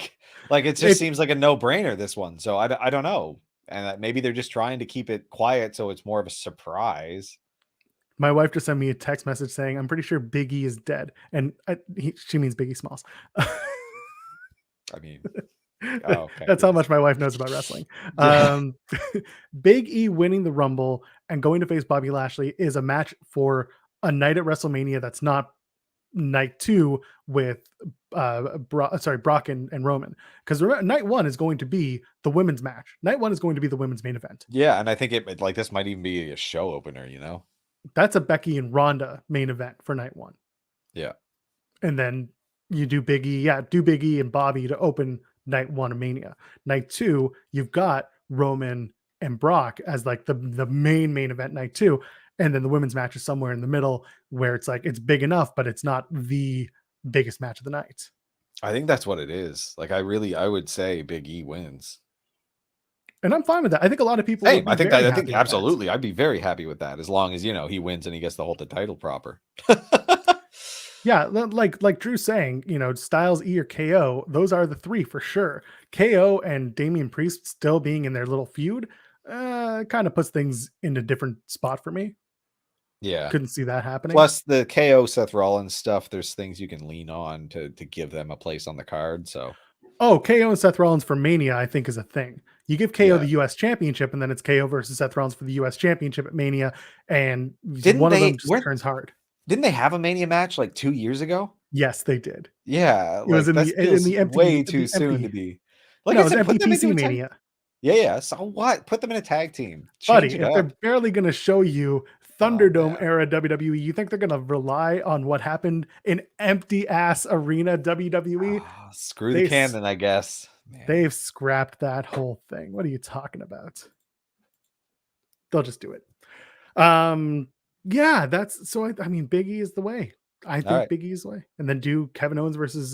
like it just seems like a no-brainer, this one. So I don't know. And maybe they're just trying to keep it quiet so it's more of a surprise. My wife just sent me a text message saying, I'm pretty sure Big E is dead. And she means Biggie Smalls. I mean, okay. That's how much my wife knows about wrestling. Big E winning the Rumble and going to face Bobby Lashley is a match for a night at WrestleMania that's not night 2 with Brock and Roman, because night 1 is going to be the women's match. Night 1 is going to be the women's main event. Yeah, and I think it like this might even be a show opener, you know. That's a Becky and Ronda main event for night 1. Yeah. And then you do Big E, do Big E and Bobby to open night 1 of Mania. Night 2, you've got Roman and Brock as like the main event night 2. And then the women's match is somewhere in the middle where it's like, it's big enough, but it's not the biggest match of the night. I think that's what it is. Like, I would say Big E wins. And I'm fine with that. I think a lot of people. Hey, I think absolutely. I'd be very happy with that as long as, he wins and he gets to hold the title proper. Yeah, like Drew's saying, Styles, E, or KO, those are the three for sure. KO and Damian Priest still being in their little feud, kind of puts things in a different spot for me. Yeah. Couldn't see that happening. Plus the KO Seth Rollins stuff, there's things you can lean on to give them a place on the card. So KO and Seth Rollins for Mania, I think, is a thing. You give KO Yeah. the US Championship, and then it's KO versus Seth Rollins for the US Championship at Mania, and Didn't one of they- them just weren't- turns hard. didn't they have a Mania match like 2 years ago? Yes, they did. Yeah, It was in that the feels empty, way the too soon to empty. be. Like No, I it was said, put them into MPTC a tag. Mania. Yeah. So what? Put them in a tag team. Buddy, Change if it they're up. barely going to show you Thunderdome man. era WWE, you think they're going to rely on what happened in empty ass arena WWE? Ah, screw They the canon, I guess. Man. They've scrapped that whole thing. What are you talking about? They'll just do it. Yeah, that's so. I mean, Big E is the way. I think right. Big E is the way, and then do Kevin Owens versus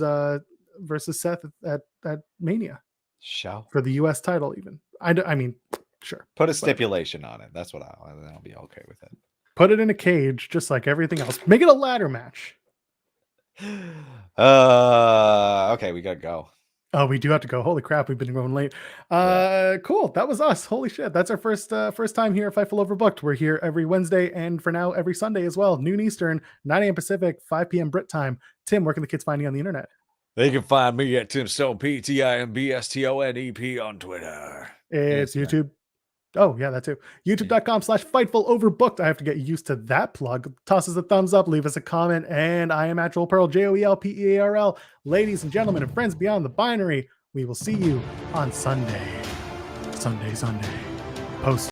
Seth at Mania Show. for the US title. Even I mean, sure. Put a whatever. stipulation on it. That's what I'll be okay with it. Put it in a cage, just like everything else. Make it a ladder match. Okay, we gotta go. Oh, we do have to go. Holy crap, we've been going late. Cool. That was us. Holy shit. That's our first time here at Fightful Overbooked. We're here every Wednesday and for now every Sunday as well. Noon Eastern, 9 a.m. Pacific, 5 p.m. Brit time. Tim, where can the kids find you on the internet? They can find me at Timstone, PTIMBSTONEP on Twitter. It's Instagram. YouTube. Oh, yeah, that too. YouTube.com/Fightful Overbooked. I have to get used to that plug. Toss us a thumbs up, leave us a comment, and I am at Joel Pearl, JOELPEARL. Ladies and gentlemen and friends beyond the binary, we will see you on Sunday. Sunday. Post.